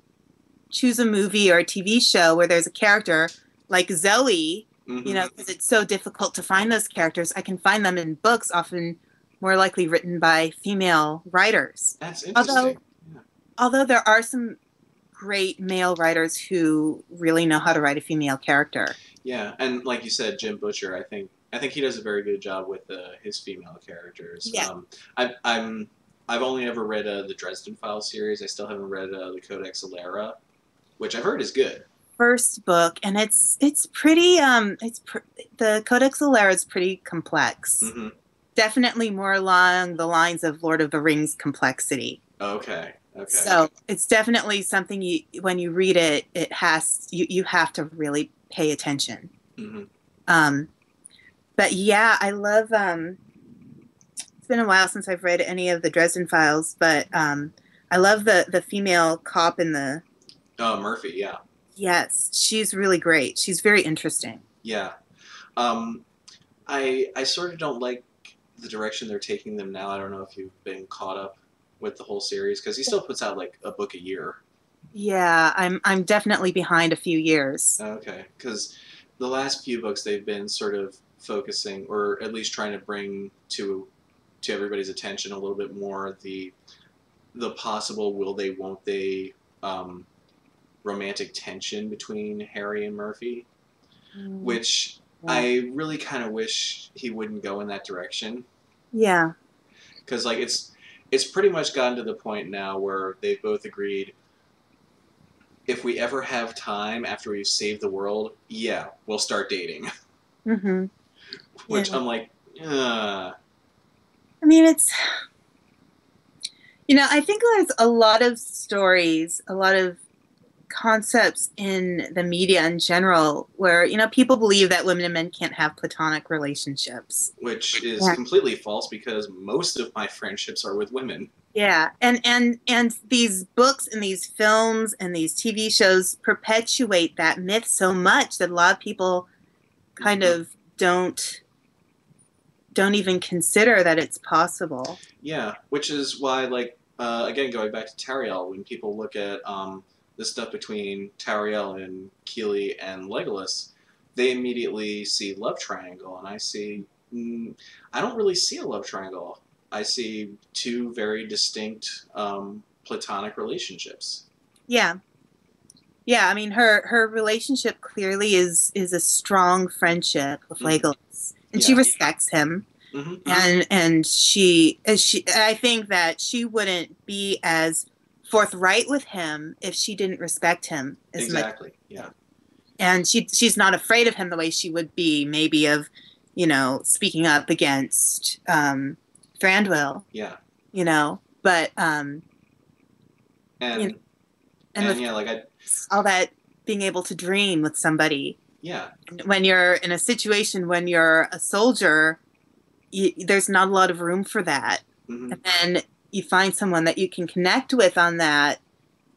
choose a movie or a TV show where there's a character like Zoe, you know, because it's so difficult to find those characters, I can find them in books, often more likely written by female writers. That's interesting. Although there are some great male writers who really know how to write a female character. Yeah, and like you said, Jim Butcher, I think he does a very good job with his female characters. Yeah. I've only ever read the Dresden Files series. I still haven't read the Codex Alera, which I've heard is good. First book, and it's pretty the Codex Alera is pretty complex. Mm-hmm. Definitely more along the lines of Lord of the Rings complexity. Okay. So it's definitely something when you read it, you have to really pay attention. Mm-hmm. But yeah, I love. It's been a while since I've read any of the Dresden Files, but I love the female cop in the. Oh, Murphy. Yeah. Yes, she's really great. She's very interesting. Yeah. I sort of don't like the direction they're taking them now. I don't know if you've been caught up with the whole series, because he still puts out like a book a year. Yeah, I'm definitely behind a few years. Okay, because the last few books they've been sort of focusing, or at least trying to bring to everybody's attention a little bit more the possible will they won't they romantic tension between Harry and Murphy, which I really kind of wish he wouldn't go in that direction. Yeah. Because like it's pretty much gotten to the point now where they've both agreed, if we ever have time after we've saved the world, yeah, we'll start dating. Mm-hmm. Which yeah. I'm like, I mean, it's, I think there's a lot of stories, a lot of concepts in the media in general where, people believe that women and men can't have platonic relationships. Which is completely false, because most of my friendships are with women. Yeah, and these books and these films and these TV shows perpetuate that myth so much that a lot of people kind of don't even consider that it's possible. Yeah, which is why, like, again, going back to Tariel, when people look at the stuff between Tariel and Keeley and Legolas, they immediately see love triangle, and I see, I don't really see a love triangle. I see two very distinct platonic relationships. Yeah. Yeah, I mean, her relationship clearly is a strong friendship with Legolas, and she respects him. Mm-hmm. And she I think that she wouldn't be as forthright with him if she didn't respect him as much. Exactly. Yeah. And she's not afraid of him the way she would be maybe of, speaking up against Thranduil. Yeah. But and yeah, like all that being able to dream with somebody. Yeah. When you're in a situation when you're a soldier, there's not a lot of room for that. Mm-hmm. And then you find someone that you can connect with on that,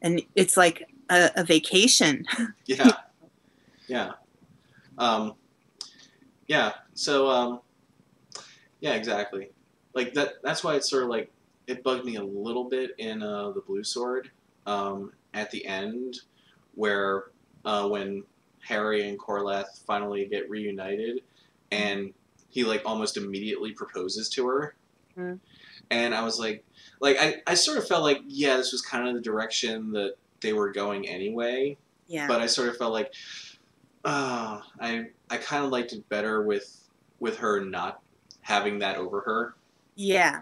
and it's like a vacation. Yeah. Yeah. Yeah. So, yeah, exactly. Like that's why it's sort of like, it bugged me a little bit in the Blue Sword at the end, where when Harry and Corlath finally get reunited, and he like almost immediately proposes to her. Mm-hmm. And I was like I sort of felt like, yeah, this was kind of the direction that they were going anyway. Yeah. But I sort of felt like, I kind of liked it better with her not having that over her. Yeah.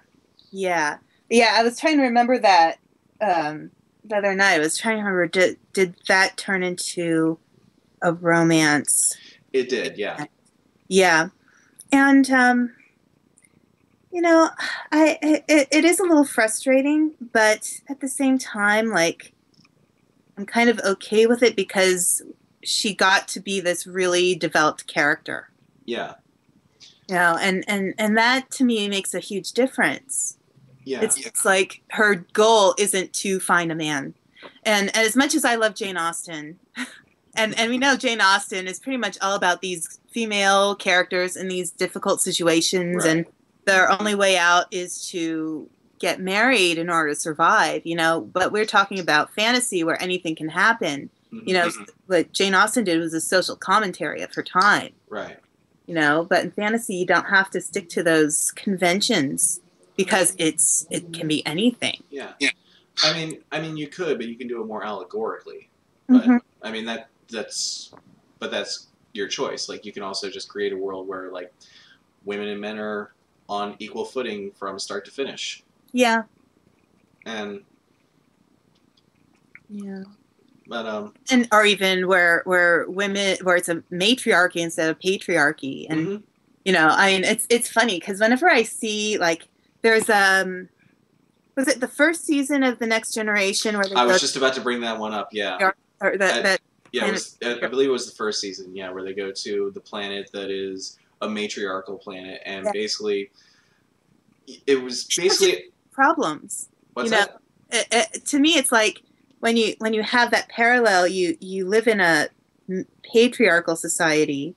Yeah. Yeah, I was trying to remember that the other night. I was trying to remember, did that turn into a romance? It did, yeah. Yeah. And it is a little frustrating, but at the same time, like, I'm kind of okay with it because she got to be this really developed character. Yeah. And that to me makes a huge difference. Yeah. It's like her goal isn't to find a man. And as much as I love Jane Austen, and we know Jane Austen is pretty much all about these female characters in these difficult situations, right. And their only way out is to get married in order to survive, but we're talking about fantasy where anything can happen. Mm-hmm. What Jane Austen did was a social commentary of her time. Right. But in fantasy, you don't have to stick to those conventions because it can be anything. Yeah. I mean, you could, but you can do it more allegorically. But mm-hmm. I mean, that's your choice. Like, you can also just create a world where like women and men are on equal footing from start to finish. Yeah. And Yeah. but And or even where women, where it's a matriarchy instead of patriarchy, and mhm. you know, I mean, it's funny because whenever I see like there's was it the first season of The Next Generation where they I go was just about to bring that one up. Yeah. or that Yeah, it planet? was, I believe it was the first season. Yeah, where they go to the planet that is a matriarchal planet, and Yeah. basically, it was basically Problems. what's You know, that? to me, it's like when you have that parallel, you live in a patriarchal society.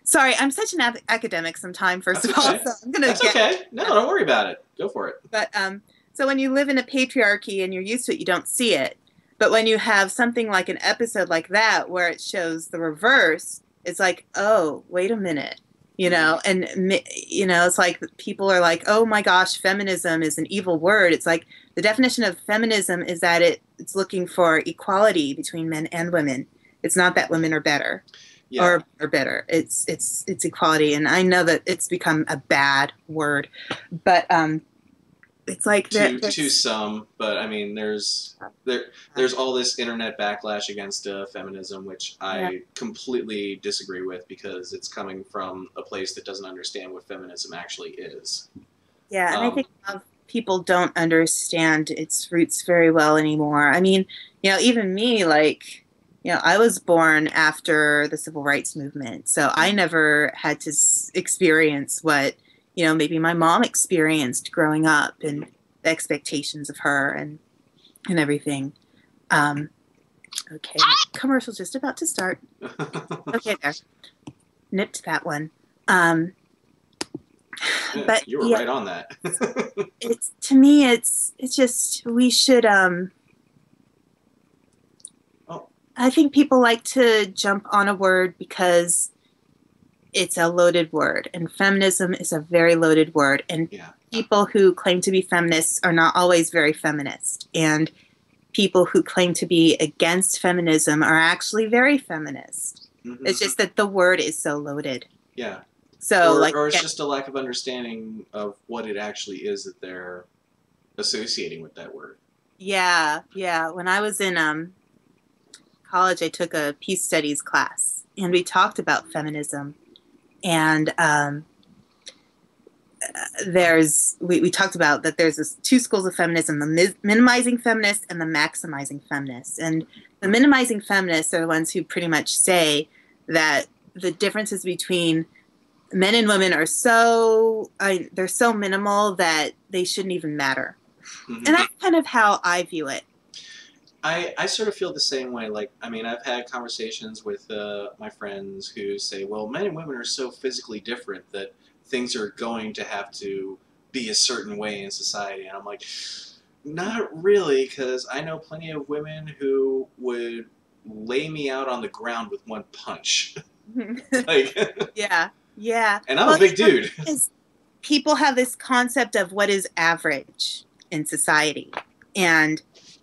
Sorry, I'm such an academic sometime, first That's of all, okay. so I'm gonna That's get. okay. No, don't worry about it. Go for it. But so when you live in a patriarchy and you're used to it, you don't see it. But when you have something like an episode like that where it shows the reverse, it's like, oh, wait a minute, you know, and you know, it's like people are like, oh my gosh, feminism is an evil word. It's like the definition of feminism is that it's looking for equality between men and women. It's not that women are better. Yeah. Or better. It's equality, and I know that it's become a bad word, but it's like to some, but I mean, there's all this internet backlash against feminism, which I completely disagree with because it's coming from a place that doesn't understand what feminism actually is. Yeah, and I think people don't understand its roots very well anymore. I mean, you know, even me, like, you know, I was born after the civil rights movement, so I never had to experience what, you know, maybe my mom experienced growing up and the expectations of her and everything. Okay, commercial's just about to start. Okay, there. Nipped that one. But you were right on that. It's to me, it's just we should I think people like to jump on a word because it's a loaded word, and feminism is a very loaded word, and people who claim to be feminists are not always very feminist, and people who claim to be against feminism are actually very feminist. Mm-hmm. It's just that the word is so loaded. Yeah. So or it's just a lack of understanding of what it actually is that they're associating with that word. Yeah. When I was in college, I took a peace studies class, and we talked about feminism. And we talked about that there's two schools of feminism: the minimizing feminists and the maximizing feminists. And the minimizing feminists are the ones who pretty much say that the differences between men and women are they're so minimal that they shouldn't even matter. Mm-hmm. And that's kind of how I view it. I sort of feel the same way. Like, I mean, I've had conversations with my friends who say, well, men and women are so physically different that things are going to have to be a certain way in society. And I'm like, not really, because I know plenty of women who would lay me out on the ground with one punch. Like, yeah. And I'm a big dude. People have this concept of what is average in society. And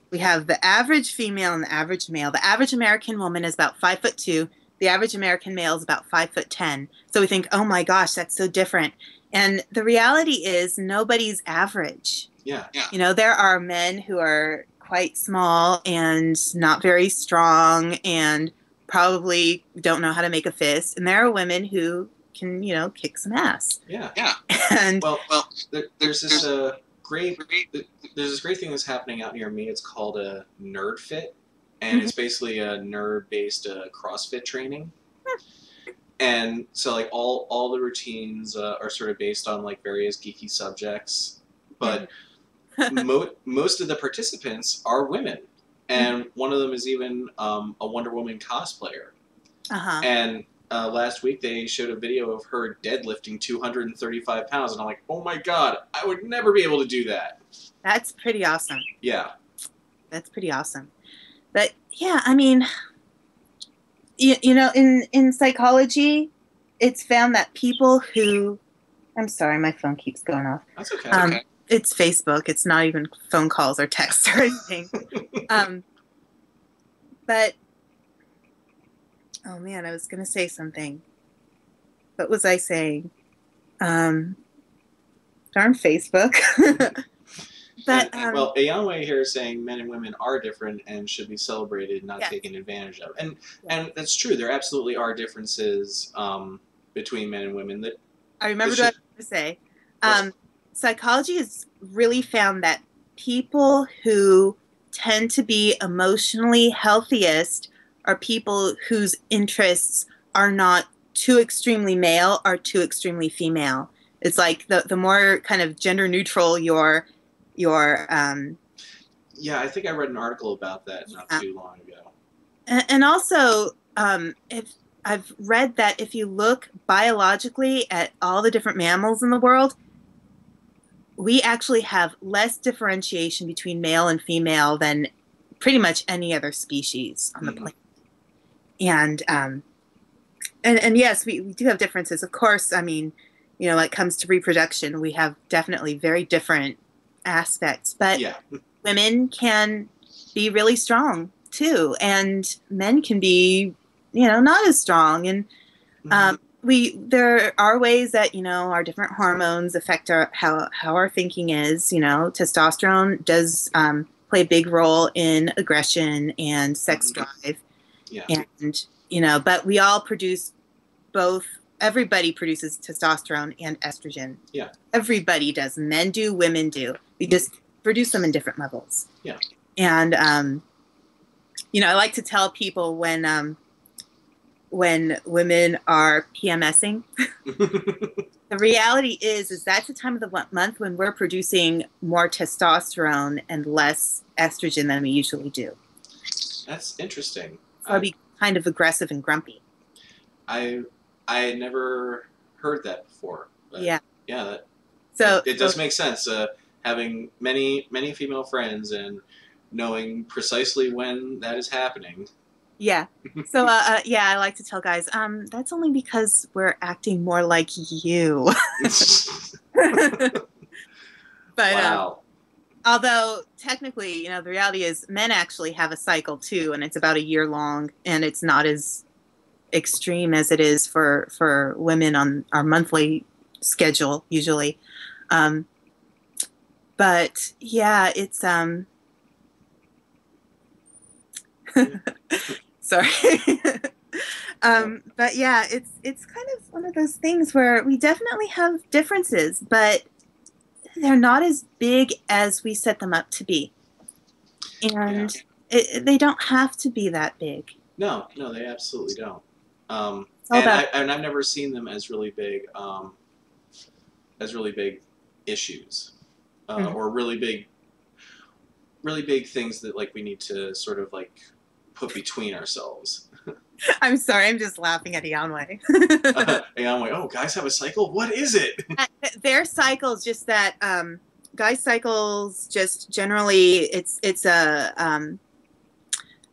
we have the average female and the average male. The average American woman is about 5'2". The average American male is about 5'10". So we think, oh my gosh, that's so different. And the reality is nobody's average. Yeah. You know, there are men who are quite small and not very strong and probably don't know how to make a fist. And there are women who can, you know, kick some ass. Yeah. And well, there's this great thing that's happening out near me. It's called a Nerd Fit, and it's basically a nerd-based CrossFit training. And so, like, all the routines are sort of based on like various geeky subjects, but most of the participants are women, and one of them is even a Wonder Woman cosplayer. And last week they showed a video of her deadlifting 235 pounds, and I'm like, oh my god, I would never be able to do that. That's pretty awesome. Yeah. That's pretty awesome. But yeah, I mean, you know, in psychology, it's found that people who... I'm sorry, my phone keeps going off. That's okay. It's Facebook. It's not even phone calls or texts or anything. But... oh man, I was going to say something. What was I saying? Darn Facebook. But well, Ayanwe here is saying men and women are different and should be celebrated, not Yes. taken advantage of. And that's true. There absolutely are differences between men and women. That I remembered what I was going to say. Psychology has really found that people who tend to be emotionally healthiest are people whose interests are not too extremely male or too extremely female. It's like the more kind of gender neutral your yeah, I think I read an article about that not too long ago. and also if I've read that if you look biologically at all the different mammals in the world, we actually have less differentiation between male and female than pretty much any other species on the planet. And yes, we do have differences. Of course, I mean, you know, when it comes to reproduction, we have definitely very different aspects. But women can be really strong too, and men can be, you know, not as strong. And there are ways that, you know, our different hormones affect how our thinking is. You know, testosterone does play a big role in aggression and sex drive. And, you know, but we all produce both. Everybody produces testosterone and estrogen. Yeah. Everybody does. Men do, women do. We just produce them in different levels. Yeah. And, you know, I like to tell people when women are PMSing, the reality is that's the time of the month when we're producing more testosterone and less estrogen than we usually do. That's interesting. So I'll be kind of aggressive and grumpy. I had never heard that before. But yeah. It does make sense. Having many female friends and knowing precisely when that is happening. Yeah. So I like to tell guys, that's only because we're acting more like you. But wow. Although technically, you know, the reality is men actually have a cycle too, and it's about a year long, and it's not as extreme as it is for women on our monthly schedule usually. But yeah, it's sorry. But yeah, it's kind of one of those things where we definitely have differences, but they're not as big as we set them up to be. And they don't have to be that big. No, they absolutely don't. And I've never seen them as really big issues, or really big things that like we need to sort of like put between ourselves. I'm sorry, I'm just laughing at Ayanwe. Ayanwe, oh, guys have a cycle? What is it? Their cycles just that guys' cycles just generally it's a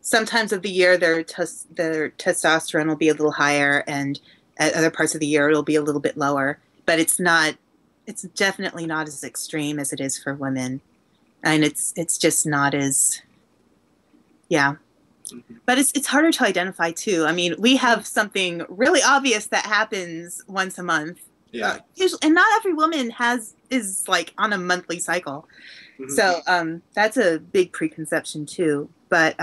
sometimes of the year their testosterone will be a little higher, and at other parts of the year it'll be a little bit lower. But it's definitely not as extreme as it is for women, and it's just not as But it's harder to identify too. I mean, we have something really obvious that happens once a month. Yeah. Usually, and not every woman is like on a monthly cycle. So that's a big preconception too. But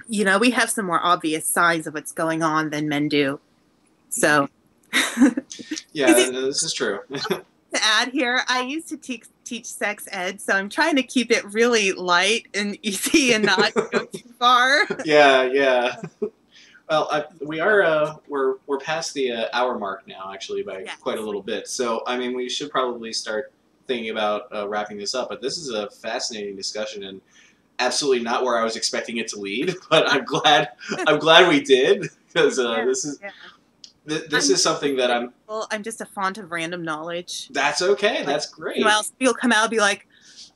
you know, we have some more obvious signs of what's going on than men do. So this is true. To add here, I used to teach sex ed, so I'm trying to keep it really light and easy and not go too far. Yeah. Well, we're past the hour mark now, actually, by quite a little bit. So, I mean, we should probably start thinking about wrapping this up. But this is a fascinating discussion, and absolutely not where I was expecting it to lead. But I'm glad we did, because this is something that I'm just a font of random knowledge. That's okay. That's great. Well, you'll come out and be like,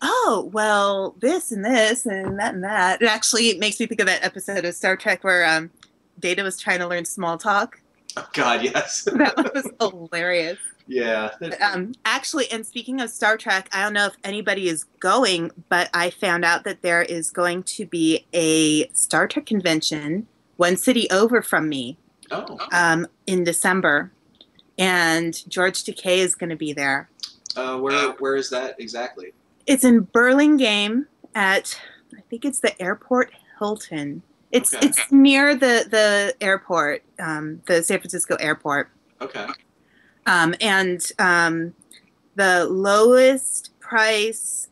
oh, well, this and this and that and that. It actually makes me think of that episode of Star Trek where Data was trying to learn small talk. Oh, God, yes. That was hilarious. Yeah. Actually, and speaking of Star Trek, I don't know if anybody is going, but I found out that there is going to be a Star Trek convention 1 city over from me. In December, and George Takei is going to be there. Where is that exactly? It's in Burlingame at, I think it's the Airport Hilton. It's Okay. it's near the airport, the San Francisco airport. Okay. And the lowest price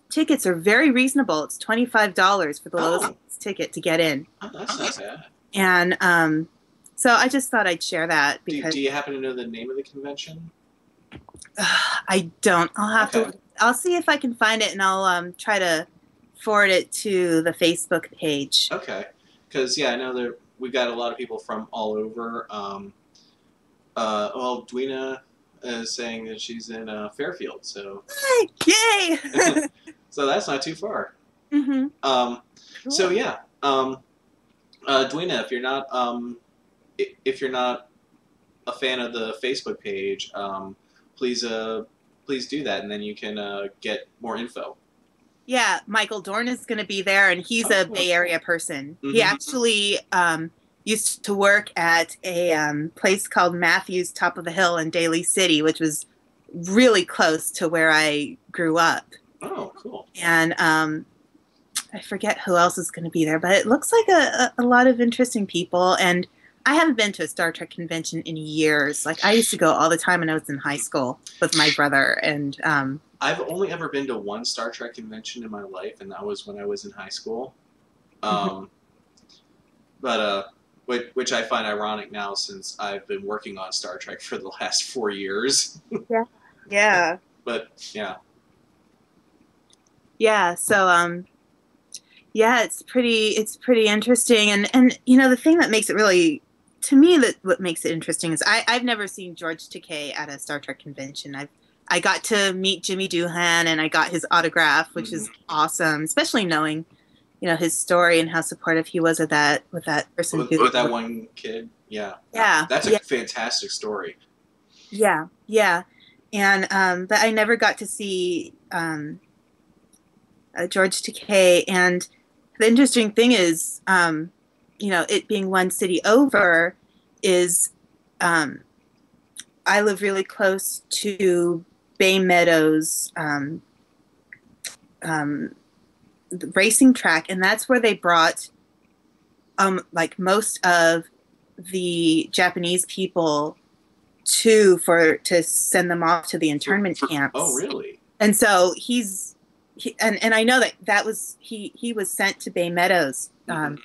tickets are very reasonable. It's $25 for the lowest ticket to get in. Oh, that's not bad. And so I just thought I'd share that because Do you happen to know the name of the convention? I don't. I'll see if I can find it, and I'll try to forward it to the Facebook page. Okay, because I know that we've got a lot of people from all over. Well, Dweena is saying that she's in Fairfield, so Yay! so that's not too far. Mm-hmm. Cool. So Dweena, if you're not a fan of the Facebook page, please do that, and then you can get more info. Yeah, Michael Dorn is going to be there, and he's a Bay Area person. Mm-hmm. He actually used to work at a place called Matthews Top of the Hill in Daly City, which was really close to where I grew up. Oh, cool. And I forget who else is going to be there, but it looks like a lot of interesting people. And I haven't been to a Star Trek convention in years. Like, I used to go all the time when I was in high school with my brother. And I've only ever been to one Star Trek convention in my life, and that was when I was in high school. But which I find ironic now, since I've been working on Star Trek for the last 4 years. Yeah. But yeah. So it's pretty interesting, and the thing that makes it really, to me, what makes it interesting is I've never seen George Takei at a Star Trek convention. I got to meet Jimmy Doohan, and I got his autograph, which is awesome, especially knowing, his story and how supportive he was of that with that person with that one kid. Yeah. That's a fantastic story. Yeah. And but I never got to see George Takei, and the interesting thing is, it being one city over, is I live really close to Bay Meadows the racing track, and that's where they brought like most of the Japanese people to send them off to the internment camps. Oh, really? And so and I know that was he was sent to Bay Meadows, and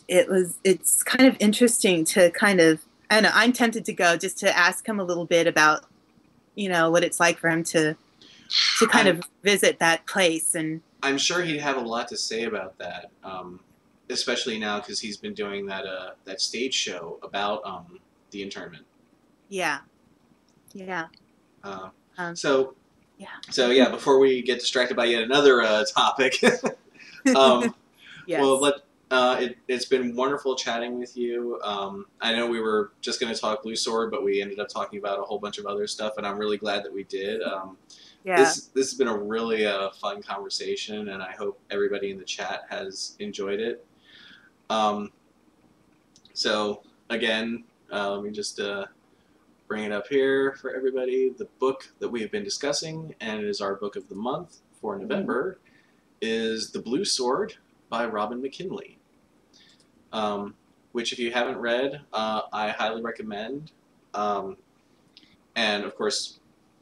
it's kind of interesting to kind of, I don't know, I'm tempted to go just to ask him a little bit about what it's like for him to kind of visit that place. And I'm sure he'd have a lot to say about that, especially now because he's been doing that stage show about the internment. Yeah. So before we get distracted by yet another topic, yes. Well, it's been wonderful chatting with you. I know we were just going to talk Blue Sword, but we ended up talking about a whole bunch of other stuff, and I'm really glad that we did. This has been a really fun conversation, and I hope everybody in the chat has enjoyed it. So again, let me just bring it up here for everybody. The book that we have been discussing, and it is our book of the month for November, is The Blue Sword by Robin McKinley, which if you haven't read, I highly recommend. And of course,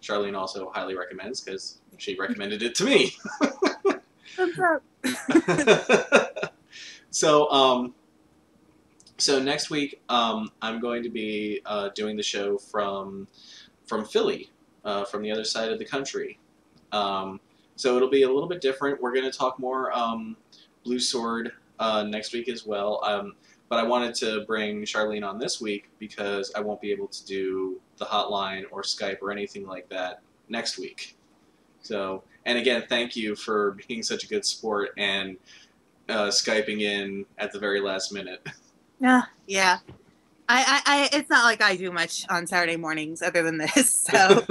Charlene also highly recommends because she recommended it to me. What's up? So next week, I'm going to be doing the show from Philly, from the other side of the country. So it'll be a little bit different. We're going to talk more Blue Sword next week as well. But I wanted to bring Charlene on this week because I won't be able to do the hotline or Skype or anything like that next week. So, and again, thank you for being such a good sport and Skyping in at the very last minute. Yeah. I it's not like I do much on Saturday mornings other than this, so.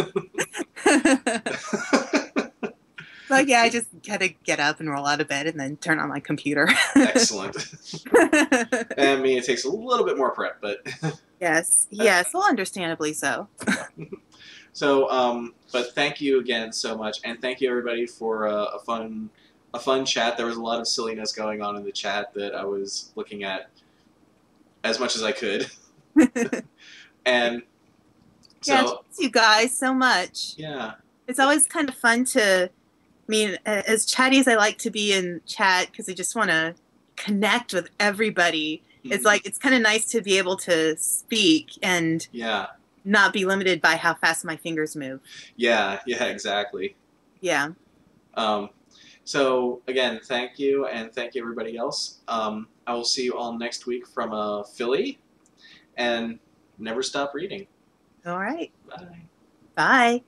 Like, I just had to get up and roll out of bed and then turn on my computer. Excellent. I mean, it takes a little bit more prep, but... Yes, well, understandably so. So, but thank you again so much, and thank you everybody for a fun chat. There was a lot of silliness going on in the chat that I was looking at as much as I could, and so Yeah, thanks you guys so much. yeah, It's always kind of fun to, I mean, as chatty as I like to be in chat, because I just want to connect with everybody. It's like, it's kind of nice to be able to speak and yeah, not be limited by how fast my fingers move. yeah, exactly. Yeah. So again, thank you, and thank you everybody else. I will see you all next week from Philly, and never stop reading. All right. Bye. Bye.